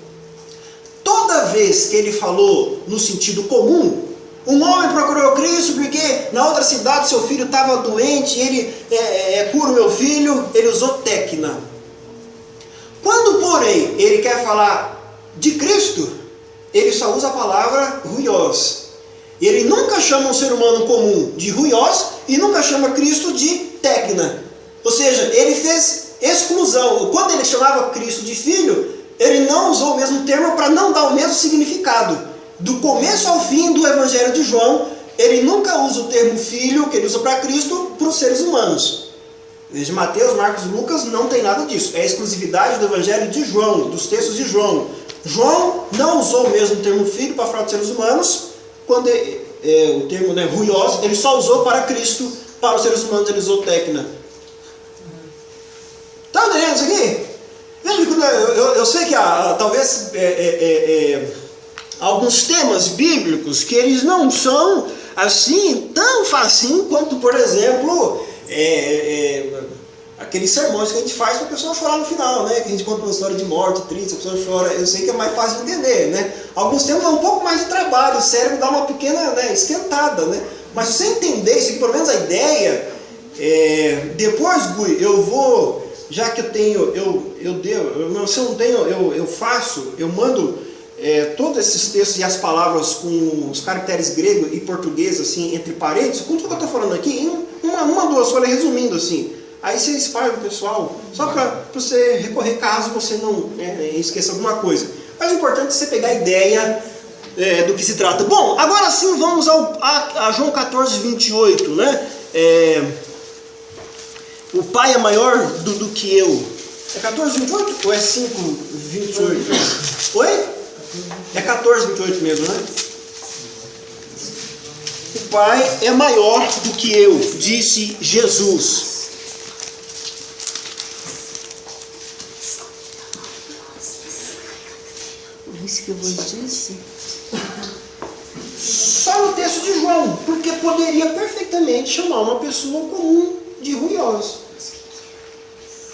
Toda vez que ele falou no sentido comum, um homem procurou Cristo porque na outra cidade seu filho estava doente, ele cura o meu filho, ele usou tekna. Quando, porém, ele quer falar de Cristo, ele só usa a palavra huios. Ele nunca chama um ser humano comum de huios e nunca chama Cristo de tekna. Ou seja, ele fez exclusão. Quando ele chamava Cristo de filho, ele não usou o mesmo termo para não dar o mesmo significado. Do começo ao fim do Evangelho de João, ele nunca usa o termo filho, que ele usa para Cristo, para os seres humanos. Veja, Mateus, Marcos e Lucas não tem nada disso. É a exclusividade do Evangelho de João, dos textos de João. João não usou o mesmo termo filho para falar dos seres humanos, quando o termo, né, ruios, ele só usou para Cristo, para os seres humanos ele usou tecna. Está entendendo isso aqui? Veja, eu sei que talvez alguns temas bíblicos que eles não são assim tão facinho quanto, por exemplo, aqueles sermões que a gente faz para a pessoa chorar no final, né? Que a gente conta uma história de morte, triste, a pessoa chora. Eu sei que é mais fácil de entender, né? Alguns temas dão um pouco mais de trabalho, o cérebro dá uma pequena, né, esquentada, né? Mas se você entender isso aqui, pelo menos a ideia, depois, Gui, eu vou, já que eu tenho, se eu não tenho, eu mando todos esses textos e as palavras com os caracteres grego e português, assim, entre parênteses, com tudo que eu estou falando aqui, em uma, duas folhas, resumindo, assim. Aí você espalha pro pessoal, só para você recorrer caso você não esqueça alguma coisa. Mas o importante é você pegar a ideia do que se trata. Bom, agora sim vamos a João 14, 28, né? O Pai é maior do que eu. É 14, 28 ou é 5, 28? Oi? É 14, 28 mesmo, né? O Pai é maior do que eu, disse Jesus. Isso que eu vou dizer. Só no texto de João, porque poderia perfeitamente chamar uma pessoa comum de ruios.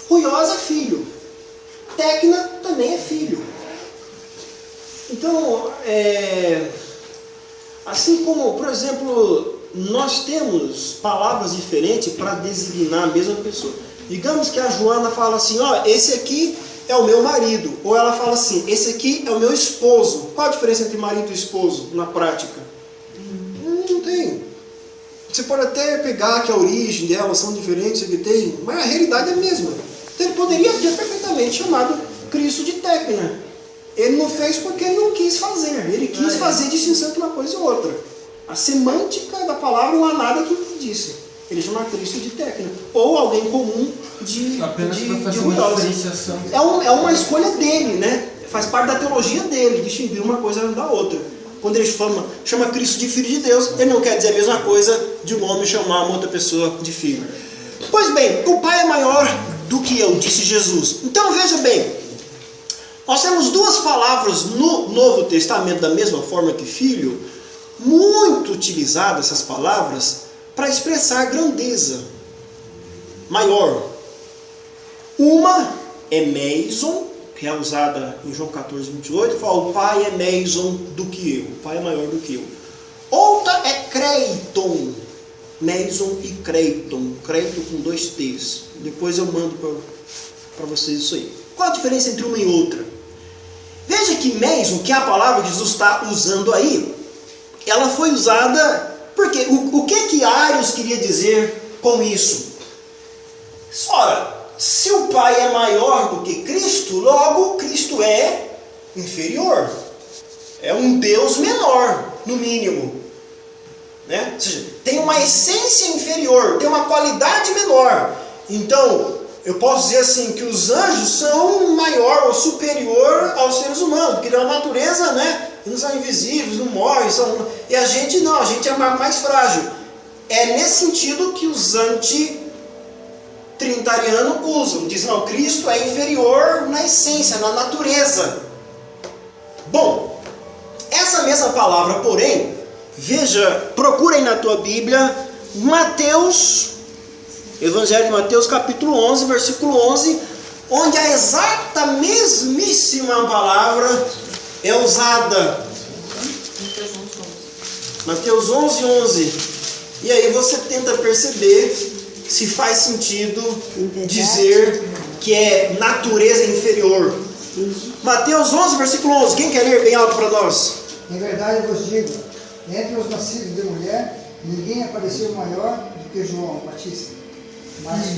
Ruios é filho. Tecna também é filho. Então, assim como, por exemplo, nós temos palavras diferentes para designar a mesma pessoa. Digamos que a Joana fala assim, ó, esse aqui é o meu marido. Ou ela fala assim, esse aqui é o meu esposo. Qual a diferença entre marido e esposo na prática? Não tem. Você pode até pegar que a origem delas são diferentes, que tem, mas a realidade é a mesma. Então ele poderia ter perfeitamente chamado Cristo de tecna. Ele não fez porque ele não quis fazer. Ele quis fazer distinção entre uma coisa e outra. A semântica da palavra não há nada que impedisse. Ele chama Cristo de tecna. Ou alguém comum de diferenciação. É uma escolha dele, né? Faz parte da teologia dele, distinguir uma coisa da outra. Quando ele chama Cristo de filho de Deus, ele não quer dizer a mesma coisa de um homem chamar uma outra pessoa de filho. Pois bem, o Pai é maior do que eu, disse Jesus. Então veja bem, nós temos duas palavras no Novo Testamento, da mesma forma que filho, muito utilizadas essas palavras para expressar grandeza, maior. Uma é meison, que é usada em João 14, 28, fala, o Pai é meison do que eu, o Pai é maior do que eu. Outra é creiton, meison e creiton, creito com 2 T's. Depois eu mando para vocês isso aí. Qual a diferença entre uma e outra? Veja que meison, que é a palavra que Jesus está usando aí, ela foi usada, porque o que Arius queria dizer com isso? Ora, se o Pai é maior do que Cristo, logo Cristo é inferior. É um Deus menor, no mínimo. Né? Ou seja, tem uma essência inferior, tem uma qualidade menor. Então, eu posso dizer assim, que os anjos são maior ou superior aos seres humanos, porque na natureza, né, eles são invisíveis, não morrem, e a gente não, a gente é mais frágil. É nesse sentido que os trinitarianos usam, diz não, Cristo é inferior na essência, na natureza. Bom, essa mesma palavra, porém, veja, procurem na tua Bíblia, Mateus, Evangelho de Mateus, capítulo 11, versículo 11, onde a exata mesmíssima palavra é usada. Mateus 11, 11. E aí você tenta perceber se faz sentido dizer que é natureza inferior. Mateus 11, versículo 11. Quem quer ler bem alto para nós? Em verdade vos digo, entre os nascidos de mulher, ninguém apareceu maior do que João Batista. Mas o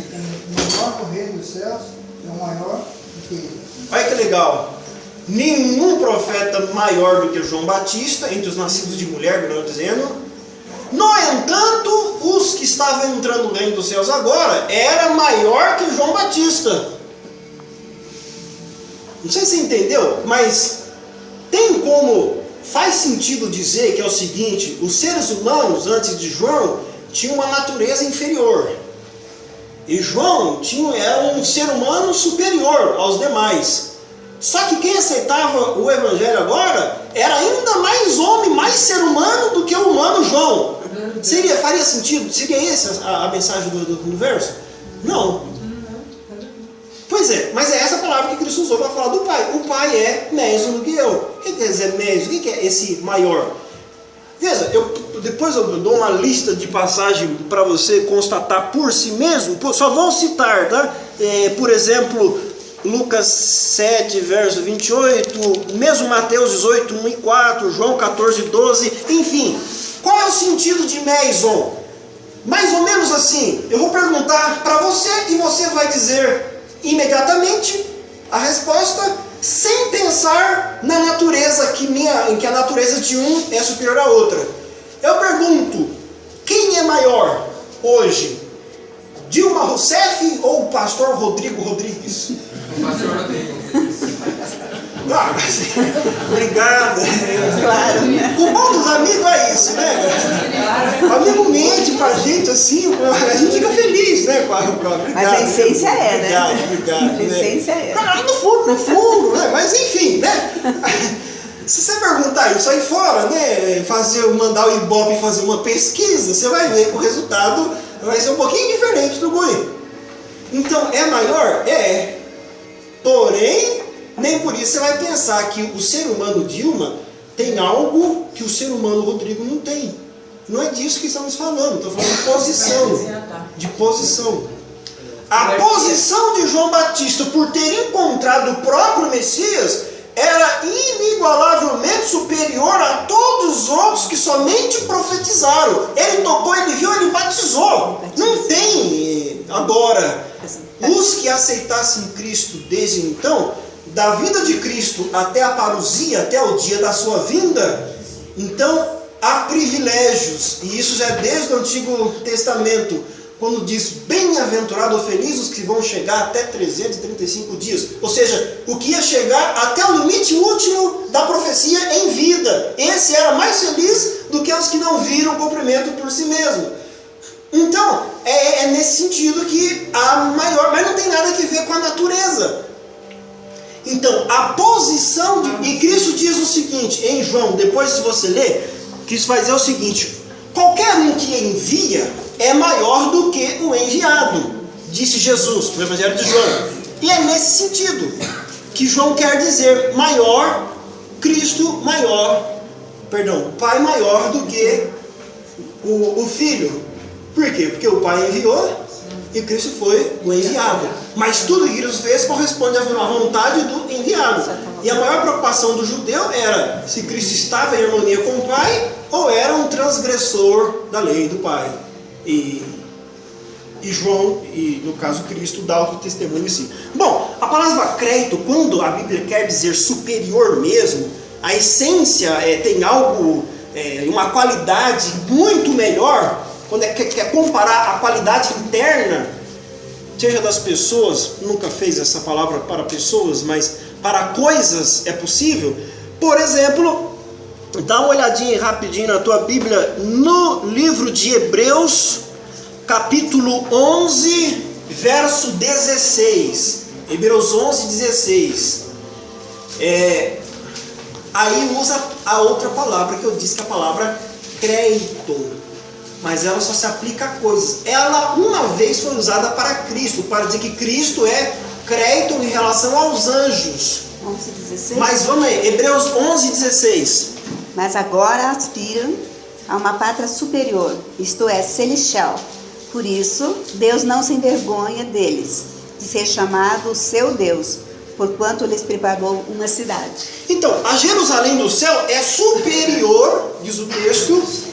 menor do reino dos céus é o maior do que ele. Olha que legal. Nenhum profeta maior do que João Batista, entre os nascidos de mulher, melhor dizendo. No entanto, os que estavam entrando no reino dos céus agora era maior que João Batista. Não sei se você entendeu, mas faz sentido dizer que é o seguinte: os seres humanos antes de João tinham uma natureza inferior. E João era um ser humano superior aos demais. Só que quem aceitava o evangelho agora era ainda mais homem, mais ser humano do que o humano João. Faria sentido? Seria essa a mensagem do verso? Não. Pois é, mas é essa palavra que Cristo usou para falar do Pai. O Pai é meso do que eu. O que quer dizer meso? O que é esse maior? Veja, depois eu dou uma lista de passagem para você constatar por si mesmo. Só vou citar, tá? Por exemplo, Lucas 7, verso 28, mesmo Mateus 18, 1 e 4, João 14, 12, enfim. Qual é o sentido de meson? Mais ou menos assim, eu vou perguntar para você e você vai dizer imediatamente a resposta, sem pensar na natureza, em que a natureza de um é superior à outra. Eu pergunto, quem é maior hoje? Dilma Rousseff ou o pastor Rodrigo Rodrigues? O pastor Rodrigo. Ah, obrigado. Claro, né? O bom dos amigos é isso, né? O amigo mente pra gente assim, a gente fica feliz, né? Mas a essência é, né? Obrigado. A essência é. No fundo, né? Mas enfim, né? Se você perguntar isso aí fora, né? Mandar o Ibope fazer uma pesquisa, você vai ver que o resultado vai ser um pouquinho diferente do Guri. Então, é maior? É. Porém, nem por isso você vai pensar que o ser humano Dilma tem algo que o ser humano Rodrigo não tem. Não é disso que estamos falando. Estou falando de posição. De posição. A posição de João Batista por ter encontrado o próprio Messias era inigualavelmente superior a todos os outros que somente profetizaram. Ele tocou, ele viu, ele batizou. Não tem. Agora, os que aceitassem Cristo desde então, da vida de Cristo até a parousia, até o dia da sua vinda, então há privilégios, e isso já é desde o Antigo Testamento, quando diz bem-aventurado ou feliz os que vão chegar até 335 dias, ou seja, o que ia chegar até o limite último da profecia em vida. Esse era mais feliz do que os que não viram o cumprimento por si mesmo. Então, é nesse sentido que há maior, mas não tem nada a ver com a natureza. Então, a posição e Cristo diz o seguinte, em João, depois se você ler, Cristo vai dizer o seguinte: qualquer um que envia é maior do que o enviado, disse Jesus, no Evangelho de João. E é nesse sentido que João quer dizer maior, o Pai maior do que o Filho. Por quê? Porque o Pai enviou e Cristo foi o enviado. Mas tudo que Cristo fez corresponde à vontade do enviado. E a maior preocupação do judeu era se Cristo estava em harmonia com o Pai ou era um transgressor da lei do Pai. E João, e no caso Cristo, dá o testemunho assim. Bom, a palavra crédito, quando a Bíblia quer dizer superior mesmo, a essência tem algo, uma qualidade muito melhor. Quando quer comparar a qualidade interna, seja das pessoas, nunca fez essa palavra para pessoas, mas para coisas é possível. Por exemplo, dá uma olhadinha rapidinho na tua Bíblia, no livro de Hebreus, capítulo 11, verso 16. Hebreus 11, 16. Aí usa a outra palavra que eu disse, que é a palavra crédito. Mas ela só se aplica a coisas. Ela uma vez foi usada para Cristo, para dizer que Cristo é crédito em relação aos anjos. 11:16. Mas vamos aí, Hebreus 11:16. Mas agora aspiram a uma pátria superior, isto é, celestial. Por isso, Deus não se envergonha deles, de ser chamado o seu Deus, porquanto lhes preparou uma cidade. Então, a Jerusalém do céu é superior, diz o texto,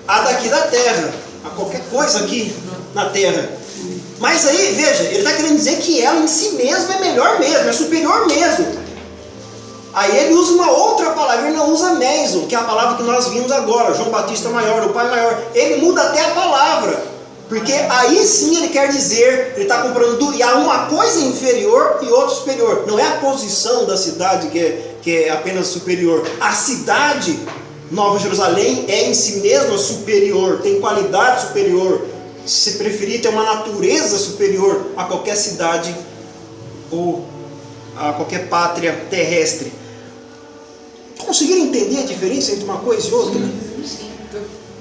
a daqui da terra, a qualquer coisa aqui na terra. Mas aí, veja, ele está querendo dizer que ela em si mesma é melhor mesmo, é superior mesmo. Aí ele usa uma outra palavra, ele não usa meson, que é a palavra que nós vimos agora, João Batista maior, o Pai maior. Ele muda até a palavra, porque aí sim ele quer dizer, ele está comparando, e há uma coisa inferior e outra superior. Não é a posição da cidade que é apenas superior. A cidade, Nova Jerusalém, é em si mesma superior, tem qualidade superior. Se preferir, tem uma natureza superior a qualquer cidade ou a qualquer pátria terrestre. Conseguiram entender a diferença entre uma coisa e outra?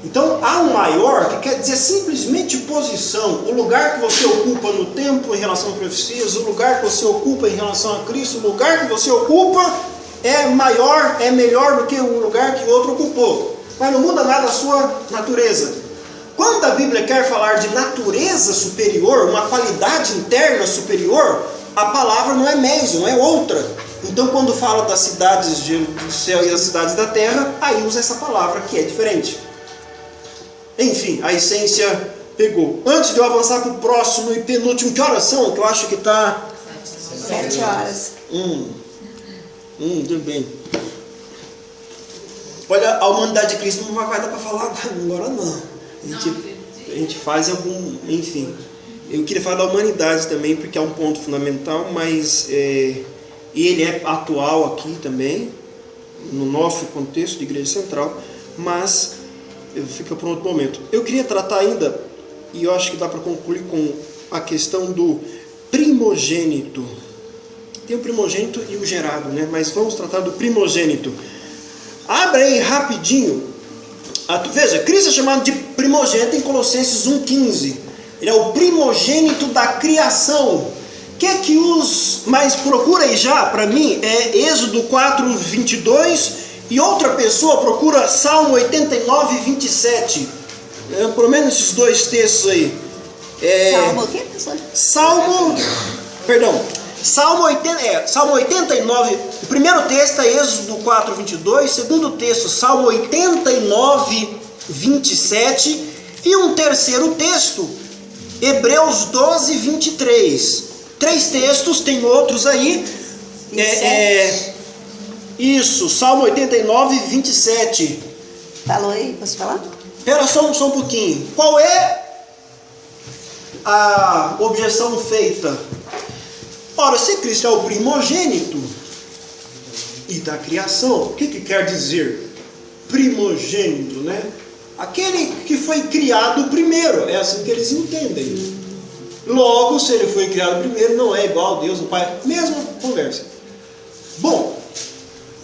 Então há um maior que quer dizer simplesmente posição, o lugar que você ocupa no tempo em relação a profecias, o lugar que você ocupa em relação a Cristo, o lugar que você ocupa é maior, é melhor do que o lugar que o outro ocupou, mas não muda nada a sua natureza. Quando a Bíblia quer falar de natureza superior, uma qualidade interna superior, a palavra não é meso, não é outra. Então quando fala das cidades do céu e as cidades da terra, aí usa essa palavra que é diferente. Enfim, a essência pegou. Antes de eu avançar para o próximo e penúltimo, que horas são? Que eu acho que está... 7 horas. Tudo bem. Olha, a humanidade de Cristo não vai dar para falar agora não. A gente faz algum... Enfim, eu queria falar da humanidade também, porque é um ponto fundamental, mas ele é atual aqui também, no nosso contexto de Igreja Central, mas fica para um outro momento. Eu queria tratar ainda, e eu acho que dá para concluir com a questão do primogênito. Tem o primogênito e o gerado, né? Mas vamos tratar do primogênito. Abre aí rapidinho. Veja, Cristo é chamado de primogênito em Colossenses 1,15. Ele é o primogênito da criação. O que é que os... Mas procura aí já, para mim, é Êxodo 4:22. E outra pessoa procura Salmo 89:27. Pelo menos esses dois textos aí. Salmo o quê, professor? Salmo 89, o primeiro texto é Êxodo 4:22, segundo texto, Salmo 89:27, e um terceiro texto, Hebreus 12:23. 3 textos, tem outros aí. Isso, Salmo 89:27. Falou aí, posso falar? Espera só um pouquinho. Qual é a objeção feita? Ora, se Cristo é o primogênito e da criação, o que quer dizer primogênito, né? Aquele que foi criado primeiro, é assim que eles entendem. Logo, se ele foi criado primeiro, não é igual a Deus, o Pai. Mesma conversa. Bom,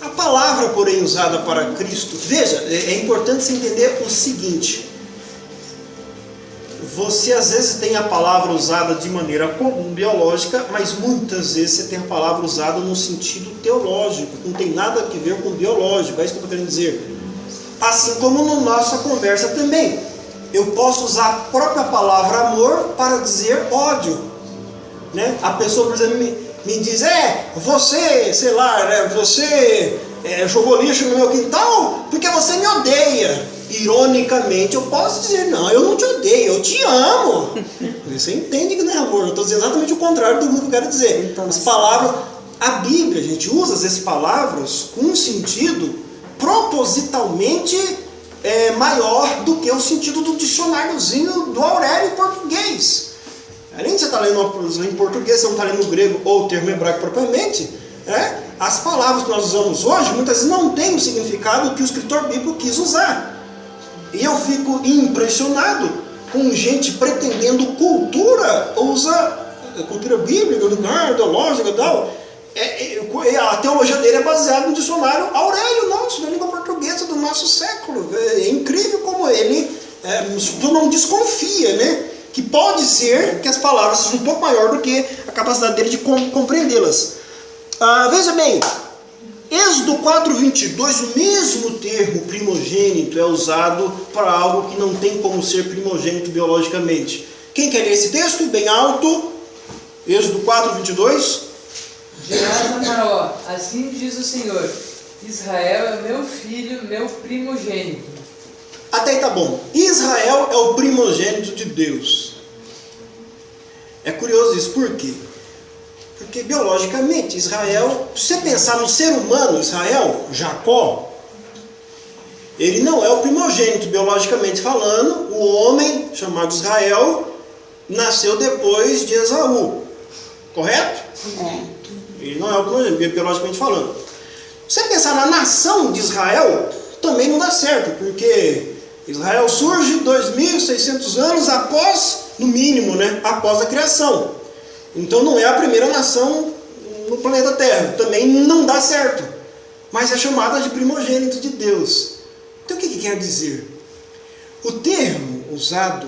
a palavra, porém, usada para Cristo, veja, é importante você entender o seguinte. Você às vezes tem a palavra usada de maneira comum, biológica, mas muitas vezes você tem a palavra usada no sentido teológico, não tem nada a ver com biológico, é isso que eu estou querendo dizer. Assim como na nossa conversa também, eu posso usar a própria palavra amor para dizer ódio, né? A pessoa, por exemplo, me diz, você, sei lá, né, você jogou lixo no meu quintal porque você me odeia. Ironicamente, eu posso dizer, não, eu não te odeio, eu te amo. Você entende que não é amor, eu estou dizendo exatamente o contrário do que eu quero dizer. Então, as palavras, a Bíblia, a gente usa às vezes palavras com um sentido propositalmente maior do que o sentido do dicionáriozinho do Aurélio em português. Além de você estar lendo em português, você não está lendo no grego ou o termo hebraico propriamente, as palavras que nós usamos hoje, muitas vezes não têm o significado que o escritor bíblico quis usar. E eu fico impressionado com gente pretendendo cultura, usa cultura bíblica, ideológica e tal. A teologia dele é baseada no dicionário Aurélio nosso, na língua portuguesa do nosso século. É incrível como ele tu não desconfia, né? Que pode ser que as palavras sejam um pouco maior do que a capacidade dele de compreendê-las. Veja bem, Êxodo 4:22, o mesmo termo primogênito é usado para algo que não tem como ser primogênito biologicamente. Quem quer ler esse texto? Bem alto. Êxodo 4:22. Dirás a Faraó, assim diz o Senhor, Israel é meu filho, meu primogênito. Até aí tá bom. Israel é o primogênito de Deus. É curioso isso, por quê? Porque Porque biologicamente, Israel, se você pensar no ser humano, Israel, Jacó, ele não é o primogênito, biologicamente falando. O homem, chamado Israel, nasceu depois de Esaú. Correto? Ele não é o primogênito, biologicamente falando. Se você pensar na nação de Israel, também não dá certo, porque Israel surge 2.600 anos após, no mínimo, né, após a criação. Então não é a primeira nação no planeta Terra. Também não dá certo. Mas é chamada de primogênito de Deus. Então o que quer dizer? O termo usado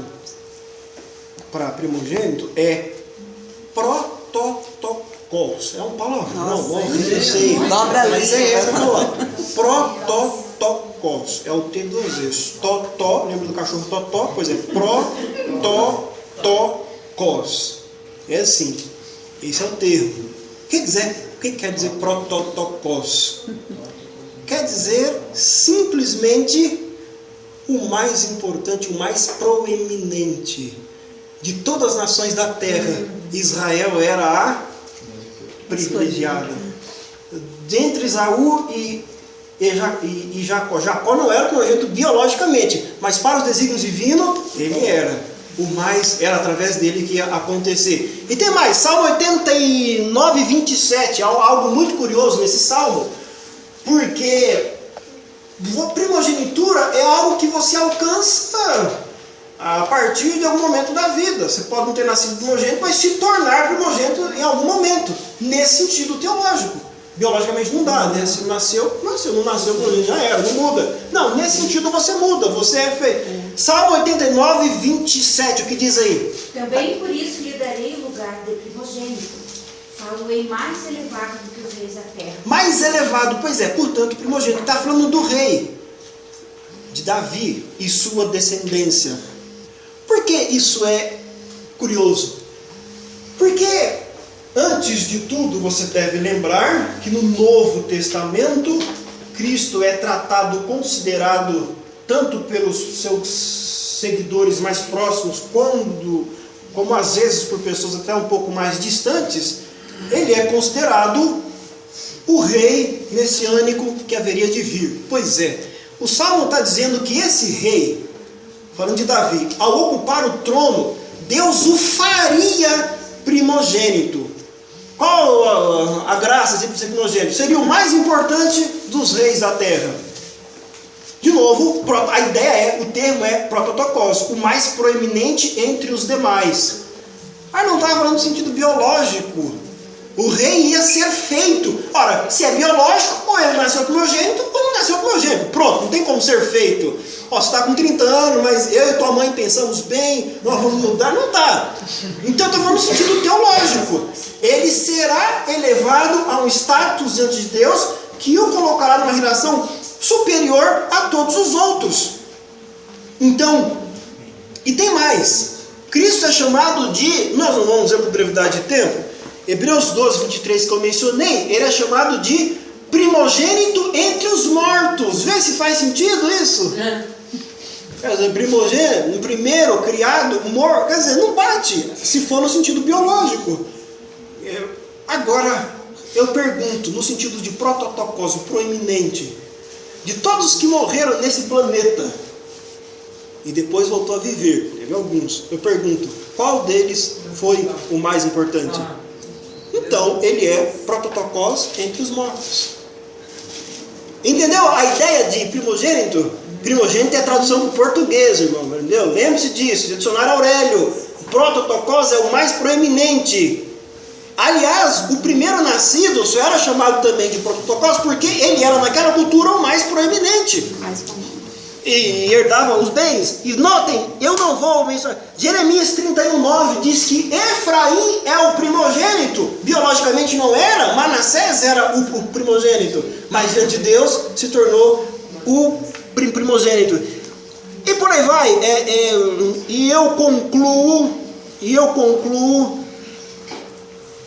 para primogênito é prototokos. É um palavrão, eu sei. Mas é essa palavra. Prototokos. É o T2Es. Totó, lembra do cachorro Totó? Pois é, prototokos. É assim. Esse é o termo. O que quer dizer prototokos? Quer dizer simplesmente o mais importante, o mais proeminente de todas as nações da terra. Israel era a privilegiada. Dentre Esaú e Jacó. Jacó não era primogênito biologicamente, mas para os desígnios divinos, ele era. O mais era através dele que ia acontecer. E tem mais, Salmo 89, 27, algo muito curioso nesse salmo, porque a primogenitura é algo que você alcança a partir de algum momento da vida. Você pode não ter nascido primogênito, mas se tornar primogênito em algum momento, nesse sentido teológico. Biologicamente não dá, né? Se nasceu, não nasceu, primogênito já era, não muda. Não, nesse sentido você muda, você é feito. Salmo 89, 27, o que diz aí? Também por isso lhe darei o lugar de primogênito. Falo-ei mais elevado do que os reis da terra. Mais elevado, pois é, portanto, primogênito. Está falando do rei, de Davi e sua descendência. Por que isso é curioso? Porque, antes de tudo, você deve lembrar que no Novo Testamento, Cristo é tratado, considerado, tanto pelos seus seguidores mais próximos, como às vezes por pessoas até um pouco mais distantes, ele é considerado o rei messiânico que haveria de vir. Pois é, o Salmo está dizendo que esse rei, falando de Davi, ao ocupar o trono, Deus o faria primogênito. Qual a graça de ser primogênito? Seria o mais importante dos reis da terra. De novo, a ideia o termo é prototokos, o mais proeminente entre os demais. Mas não estava falando no sentido biológico. O rei ia ser feito. Ora, se é biológico, ou ele nasceu primogênito, ou não nasceu primogênito. Pronto, não tem como ser feito. Ó, você está com 30 anos, mas eu e tua mãe pensamos bem, nós vamos mudar. Não dá. Então eu estou falando no sentido teológico. Ele será elevado a um status diante de Deus que o colocará numa relação superior a todos os outros. Então, e tem mais. Cristo é chamado de, nós não vamos dizer por brevidade de tempo, Hebreus 12, 23 que eu mencionei, ele é chamado de primogênito entre os mortos. Vê se faz sentido isso? Quer dizer, primogênito, o primeiro criado, morto, quer dizer, não bate, se for no sentido biológico. Agora, eu pergunto, no sentido de prototokos, proeminente, de todos que morreram nesse planeta e depois voltou a viver, teve alguns, eu pergunto, qual deles foi o mais importante? Então, ele é prototokos entre os mortos. Entendeu a ideia de primogênito? Primogênito é a tradução para o português, irmão, entendeu? Lembre-se disso, dicionário Aurélio. O prototokos é o mais proeminente. Aliás, o primeiro nascido só era chamado também de prototokos porque ele era naquela cultura o mais proeminente. E herdava os bens. E notem, eu não vou mencionar. Jeremias 31:9 diz que Efraim é o primogênito. Biologicamente não era, Manassés era o primogênito. Mas diante de Deus se tornou o primogênito. E por aí vai. E eu concluo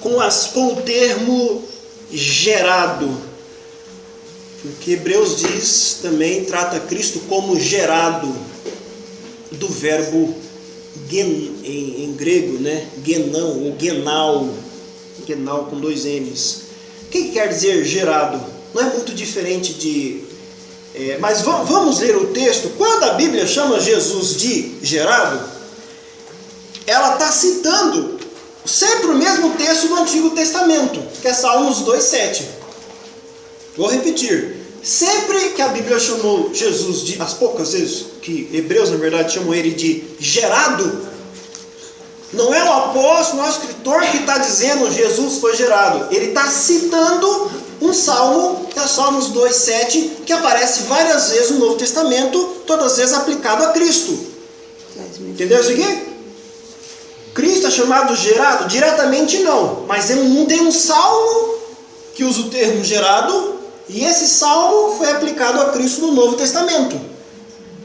com o termo gerado. Porque Hebreus diz, também trata Cristo como gerado, do verbo em grego, né? Genão ou genal, Genau com 2 M's. O que quer dizer gerado? Não é muito diferente de... mas vamos ler o texto. Quando a Bíblia chama Jesus de gerado, ela está citando sempre o mesmo texto do Antigo Testamento, que é Salmos 2:7. Vou repetir. Sempre que a Bíblia chamou Jesus de... As poucas vezes que Hebreus, na verdade, chamam ele de gerado, não é o apóstolo, não é o escritor que está dizendo Jesus foi gerado. Ele está citando um salmo, que é Salmos 2:7, que aparece várias vezes no Novo Testamento, todas as vezes aplicado a Cristo. Entendeu isso aqui? Cristo é chamado gerado? Diretamente não, mas tem um salmo que usa o termo gerado, e esse salmo foi aplicado a Cristo no Novo Testamento.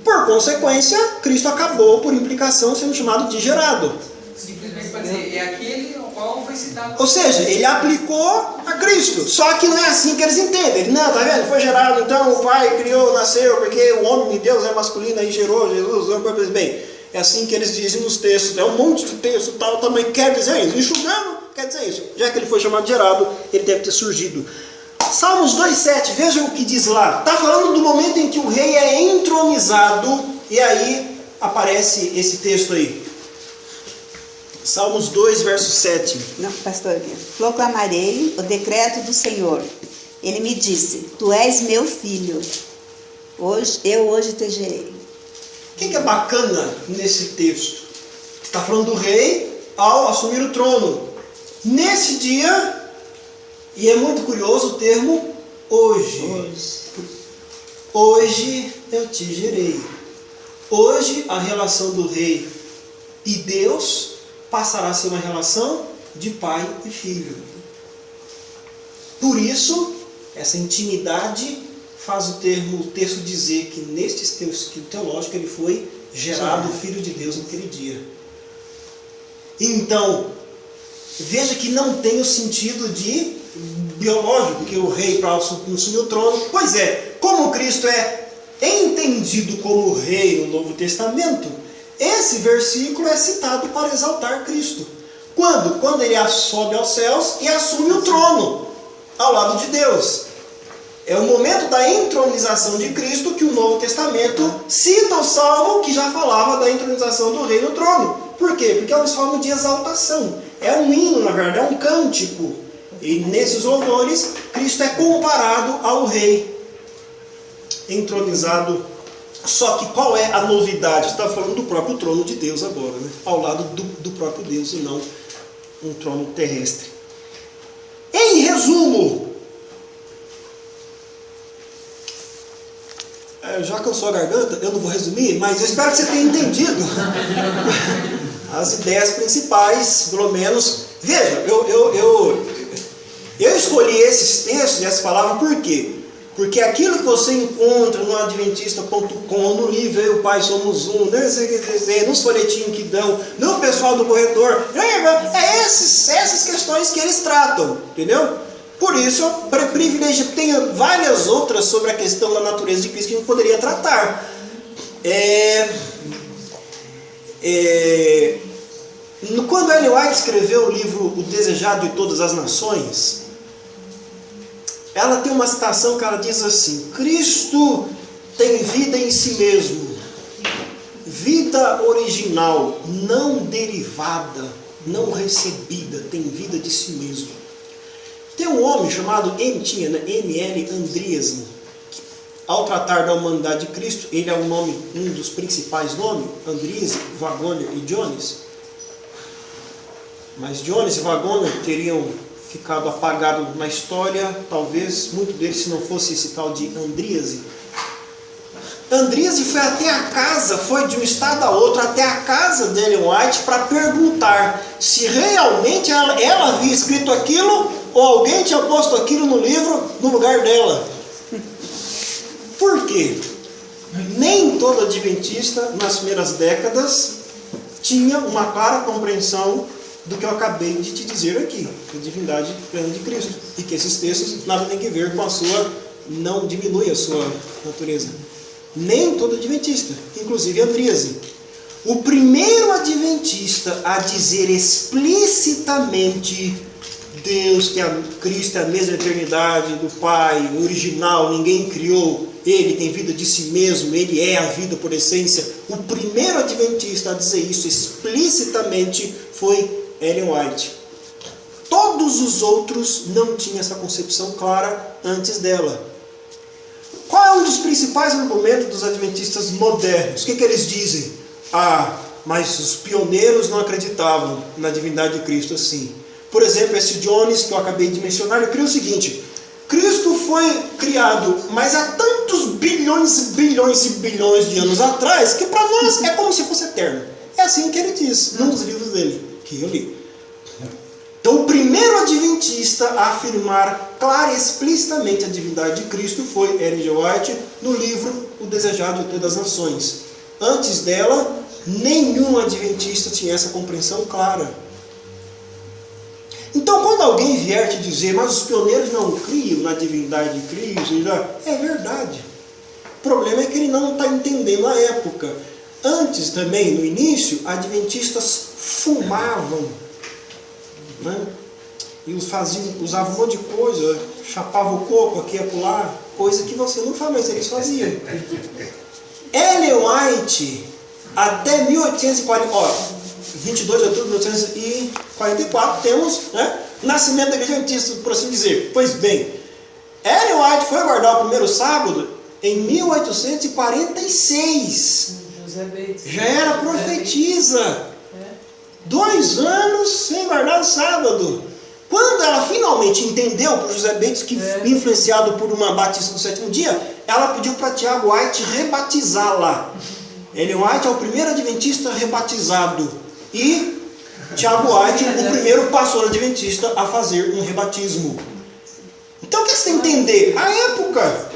Por consequência, Cristo acabou, por implicação, sendo chamado de gerado. Simplesmente para dizer, é aquele ao qual foi citado. Ou seja, ele aplicou a Cristo. Só que não é assim que eles entendem. Ele, não, tá vendo? Foi gerado, então o Pai criou, nasceu, porque o homem de Deus é masculino, aí gerou Jesus. Bem, é assim que eles dizem nos textos. É um monte de texto, tal, também quer dizer isso. Enxugando quer dizer isso. Já que ele foi chamado de gerado, ele deve ter surgido. Salmos 2:7, vejam o que diz lá. Está falando do momento em que o rei é entronizado, e aí aparece esse texto aí. Salmos 2, verso 7. Não, pastor, proclamarei o decreto do Senhor. Ele me disse, tu és meu filho, eu hoje te gerei. O que é bacana nesse texto? Está falando do rei ao assumir o trono. Nesse dia, e é muito curioso o termo hoje. Hoje eu te gerei. Hoje a relação do rei e Deus passará a ser uma relação de pai e filho. Por isso, essa intimidade faz o texto dizer que neste texto teológico ele foi gerado filho de Deus naquele dia. Então, veja que não tem o sentido de biológico, que o rei para assumir o trono. Pois é, como Cristo é entendido como rei no Novo Testamento, esse versículo é citado para exaltar Cristo. Quando? Quando ele sobe aos céus e assume o trono ao lado de Deus. É o momento da entronização de Cristo que o Novo Testamento cita o salmo que já falava da entronização do rei no trono. Por quê? Porque é um salmo de exaltação. É um hino, na verdade, é um cântico. E nesses louvores, Cristo é comparado ao rei entronizado. Só que qual é a novidade? Está falando do próprio trono de Deus agora, né? Ao lado do próprio Deus e não um trono terrestre. Em resumo, já cansou a garganta? Eu não vou resumir, mas eu espero que você tenha entendido as ideias principais, pelo menos. Veja, eu escolhi esses textos e essas palavras por quê? Porque aquilo que você encontra no Adventista.com, no livro Eu e o Pai Somos Um, nos folhetinhos que dão, no pessoal do corredor, essas questões que eles tratam, entendeu? Por isso eu privilegio, tem várias outras sobre a questão da natureza de Cristo que a gente poderia tratar. Quando Ellen White escreveu o livro O Desejado de Todas as Nações, ela tem uma citação que ela diz assim: Cristo tem vida em si mesmo, vida original, não derivada, não recebida, tem vida de si mesmo. Tem um homem chamado M.L. Andreasen, que, ao tratar da humanidade de Cristo, ele é um dos principais nomes, Andreasen, Waggoner e Jones. Mas Jones e Waggoner teriam ficado apagados na história, talvez muito deles, se não fosse esse tal de Andreasen. Andreasen foi até a casa, foi de um estado a outro, até a casa de Ellen White para perguntar se realmente ela havia escrito aquilo ou alguém tinha posto aquilo no livro no lugar dela. Por quê? Nem todo adventista nas primeiras décadas tinha uma clara compreensão do que eu acabei de te dizer aqui, a divindade plena de Cristo, e que esses textos nada tem que ver com a sua, não diminui a sua natureza. Nem todo adventista, inclusive Andreasen. O primeiro adventista a dizer explicitamente Deus, que Cristo é a mesma eternidade do Pai, o original, ninguém criou, Ele tem vida de si mesmo, Ele é a vida por essência. O primeiro adventista a dizer isso explicitamente foi Ellen White. Todos os outros não tinham essa concepção clara antes dela. Qual é um dos principais argumentos dos adventistas modernos? O que eles dizem? Mas os pioneiros não acreditavam na divindade de Cristo assim. Por exemplo, esse Jones que eu acabei de mencionar, ele cria o seguinte: Cristo foi criado, mas há tantos bilhões e bilhões e bilhões de anos atrás, que para nós é como se fosse eterno. É assim que ele diz, num dos livros dele, que eu li. Então, o primeiro adventista a afirmar clara e explicitamente a divindade de Cristo foi Ellen G. White, no livro O Desejado de Todas as Nações. Antes dela, nenhum adventista tinha essa compreensão clara. Então, quando alguém vier te dizer, mas os pioneiros não criam na divindade de Cristo, é verdade. O problema é que ele não está entendendo a época. Antes também, no início, adventistas fumavam, né? E usavam um monte de coisa, chapavam o coco aqui e acolá, coisa que você não faz, mas eles faziam. Ellen White, até 1840, 22 de outubro de 1844, temos, né, nascimento da igreja adventista, por assim dizer. Pois bem, Ellen White foi guardar o primeiro sábado em 1846. José Bates. Já era profetisa. 2 anos sem guardar o sábado. Quando ela finalmente entendeu por José Bates, que influenciado por uma batista do sétimo dia, ela pediu para Tiago White rebatizá-la. Ellen White é o primeiro adventista rebatizado. E Tiago White, o primeiro pastor adventista a fazer um rebatismo. Então o que você tem que entender? A época.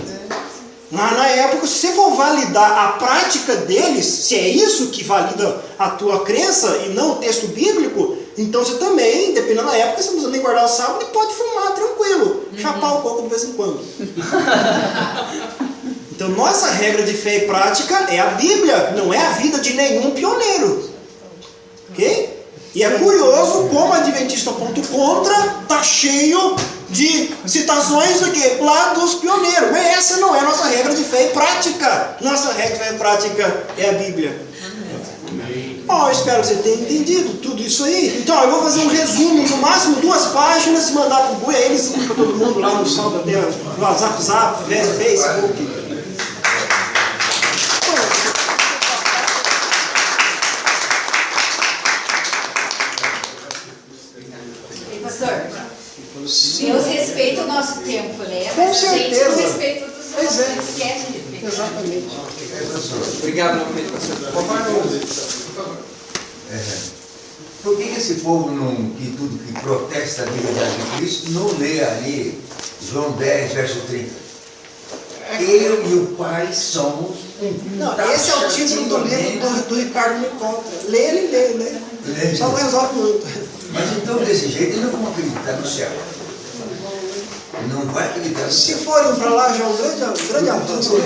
Na época, se você for validar a prática deles, se é isso que valida a tua crença e não o texto bíblico, então você também, dependendo da época, você não precisa nem guardar o sábado e pode fumar tranquilo, chapar o coco de vez em quando. Então nossa regra de fé e prática é a Bíblia, não é a vida de nenhum pioneiro. Ok? E é curioso como Adventista.contra está cheio de citações aqui, lá dos pioneiros. Mas essa não é a nossa regra de fé e prática. Nossa regra de fé e prática é a Bíblia. Bom, eu espero que você tenha entendido tudo isso aí. Então, eu vou fazer um resumo, no máximo 2 páginas, se mandar para o Bui, aí eles explicam para todo mundo lá no Saldo da Terra, no WhatsApp, Facebook. Deus respeita o nosso tempo, né? Com certeza. A gente não respeita os Pois nossos, é. esquece de respeitar. Exatamente. Obrigado, novamente, pastor. Por favor. Por que esse povo, que tudo que protesta a divindade de Cristo, não lê ali João 10, verso 30? Eu e o Pai somos um. Não, esse é o título do livro do Ricardo Nicotra. Lê ele, lê. Só não resolve muito. Mas então, desse jeito, eles não vão acreditar no céu. Não vai acreditar no Se céu. forem para lá, já é um grande avanço.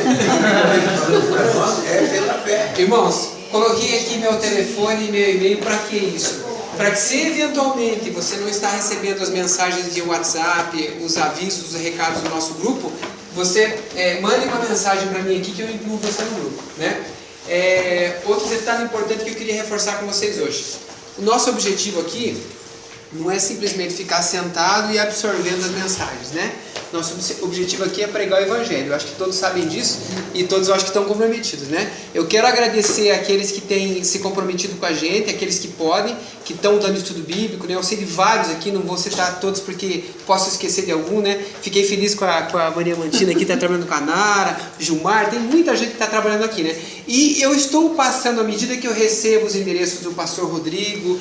É pela fé. Irmãos, coloquei aqui meu telefone e meu e-mail. Para que isso? Para que, se eventualmente você não está recebendo as mensagens de WhatsApp, os avisos, os recados do nosso grupo, você mande uma mensagem para mim aqui que eu incluo você no grupo, né? Outro detalhe importante que eu queria reforçar com vocês hoje. O nosso objetivo aqui não é simplesmente ficar sentado e absorvendo as mensagens, né? Nosso objetivo aqui é pregar o Evangelho. Eu acho que todos sabem disso e todos eu acho que estão comprometidos, né? Eu quero agradecer àqueles que têm se comprometido com a gente, aqueles que podem, que estão dando estudo bíblico, né? Eu sei de vários aqui, não vou citar todos porque posso esquecer de algum, né? Fiquei feliz com a Maria Mantina aqui, está trabalhando com a Nara, Gilmar, tem muita gente que está trabalhando aqui, né? E eu estou passando, à medida que eu recebo os endereços do pastor Rodrigo,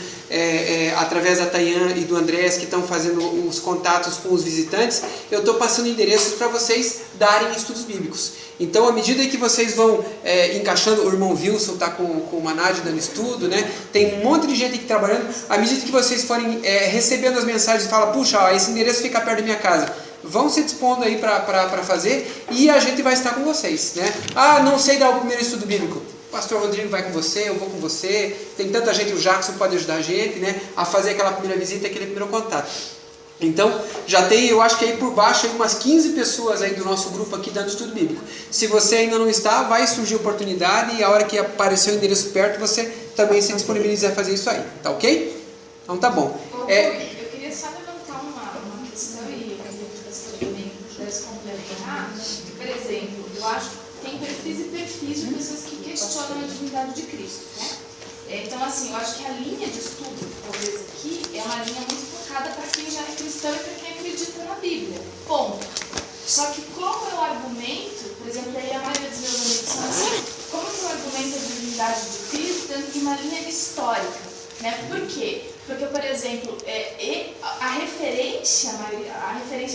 através da Tayan e do Andrés, que estão fazendo os contatos com os visitantes, eu estou passando endereços para vocês darem estudos bíblicos. Então, à medida que vocês vão encaixando, o irmão Wilson está com o Manad dando estudo, né? Tem um monte de gente aqui trabalhando. À medida que vocês forem recebendo as mensagens e falam, puxa, ó, esse endereço fica perto da minha casa, vão se dispondo aí para fazer e a gente vai estar com vocês, né? Ah, não sei dar o primeiro estudo bíblico. O pastor Rodrigo vai com você, eu vou com você. Tem tanta gente, o Jackson pode ajudar a gente, né? A fazer aquela primeira visita, aquele primeiro contato. Então, já tem, eu acho que aí por baixo, aí umas 15 pessoas aí do nosso grupo aqui dando estudo bíblico. Se você ainda não está, vai surgir oportunidade e a hora que aparecer o endereço perto, você também se disponibilizar a fazer isso aí, tá ok? Então tá bom. Eu queria só levantar uma questão e eu queria que você também pudesse complementar. Por exemplo, eu acho que tem perfis e perfis de pessoas que questionam a divindade de Cristo, né? Então, assim, eu acho que a linha de estudo, talvez aqui, é uma linha muito focada para quem já é cristão e para quem acredita na Bíblia. Ponto. Só que como eu argumento, por exemplo, aí a maioria dos meus amigos são assim, como que eu argumento a divindade de Cristo dentro de uma linha histórica? Né? Por quê? Porque, por exemplo, a referência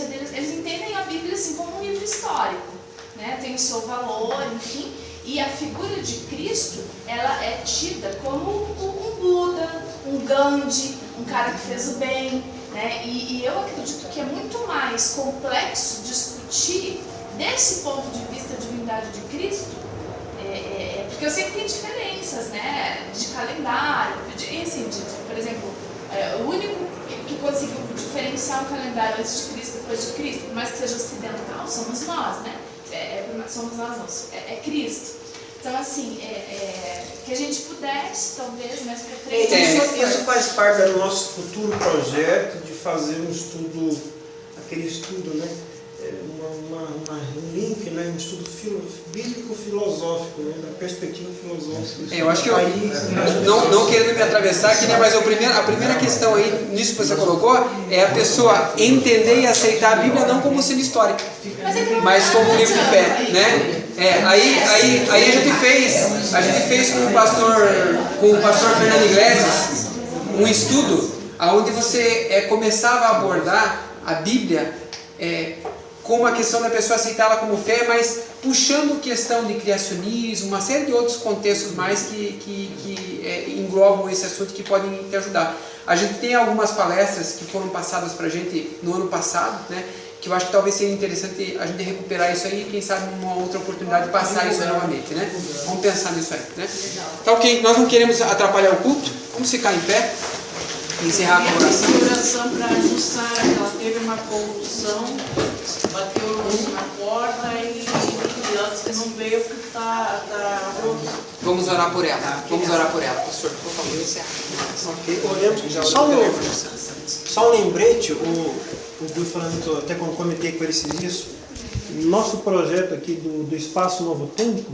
deles, eles entendem a Bíblia assim como um livro histórico, né? Tem o seu valor, enfim. E a figura de Cristo, ela é tida como um Buda, um Gandhi, um cara que fez o bem, né? E eu acredito que é muito mais complexo discutir desse ponto de vista a divindade de Cristo, porque eu sei que tem diferenças, né? De calendário, por exemplo, o único que conseguiu diferenciar o calendário antes de Cristo e depois de Cristo, por mais que seja ocidental, somos nós, né? Somos nós não, é Cristo. Então, assim, que a gente pudesse, talvez, mais pra frente... Isso faz parte do nosso futuro projeto de fazer um estudo, aquele estudo, né? Um link, né? Um estudo bíblico-filosófico, né? Da perspectiva filosófica. Eu acho que não querendo me atravessar aqui, né? Mas a primeira questão aí, nisso que você colocou, é a pessoa entender e aceitar a Bíblia não como sendo histórica, mas como um livro de fé, né? Aí a gente fez com o pastor Fernando Iglesias um estudo onde você começava a abordar a Bíblia como a questão da pessoa aceitá-la como fé, mas puxando questão de criacionismo, uma série de outros contextos mais que englobam esse assunto que podem te ajudar. A gente tem algumas palestras que foram passadas para a gente no ano passado, né? Que eu acho que talvez seria interessante a gente recuperar isso aí e quem sabe numa outra oportunidade passar isso novamente, né? Vamos pensar nisso aí, né? Tá ok, nós não queremos atrapalhar o culto, vamos ficar em pé e encerrar com a oração. Oração para ajustar, ela teve uma corrupção, bateu luz na porta e antes que não veio porque está roto. Vamos orar por ela, pastor, por favor, encerrar. Ok, oremos. Só um lembrete, o Bill falando, até comentei com ele esses dias, nosso projeto aqui do Espaço Novo Tempo,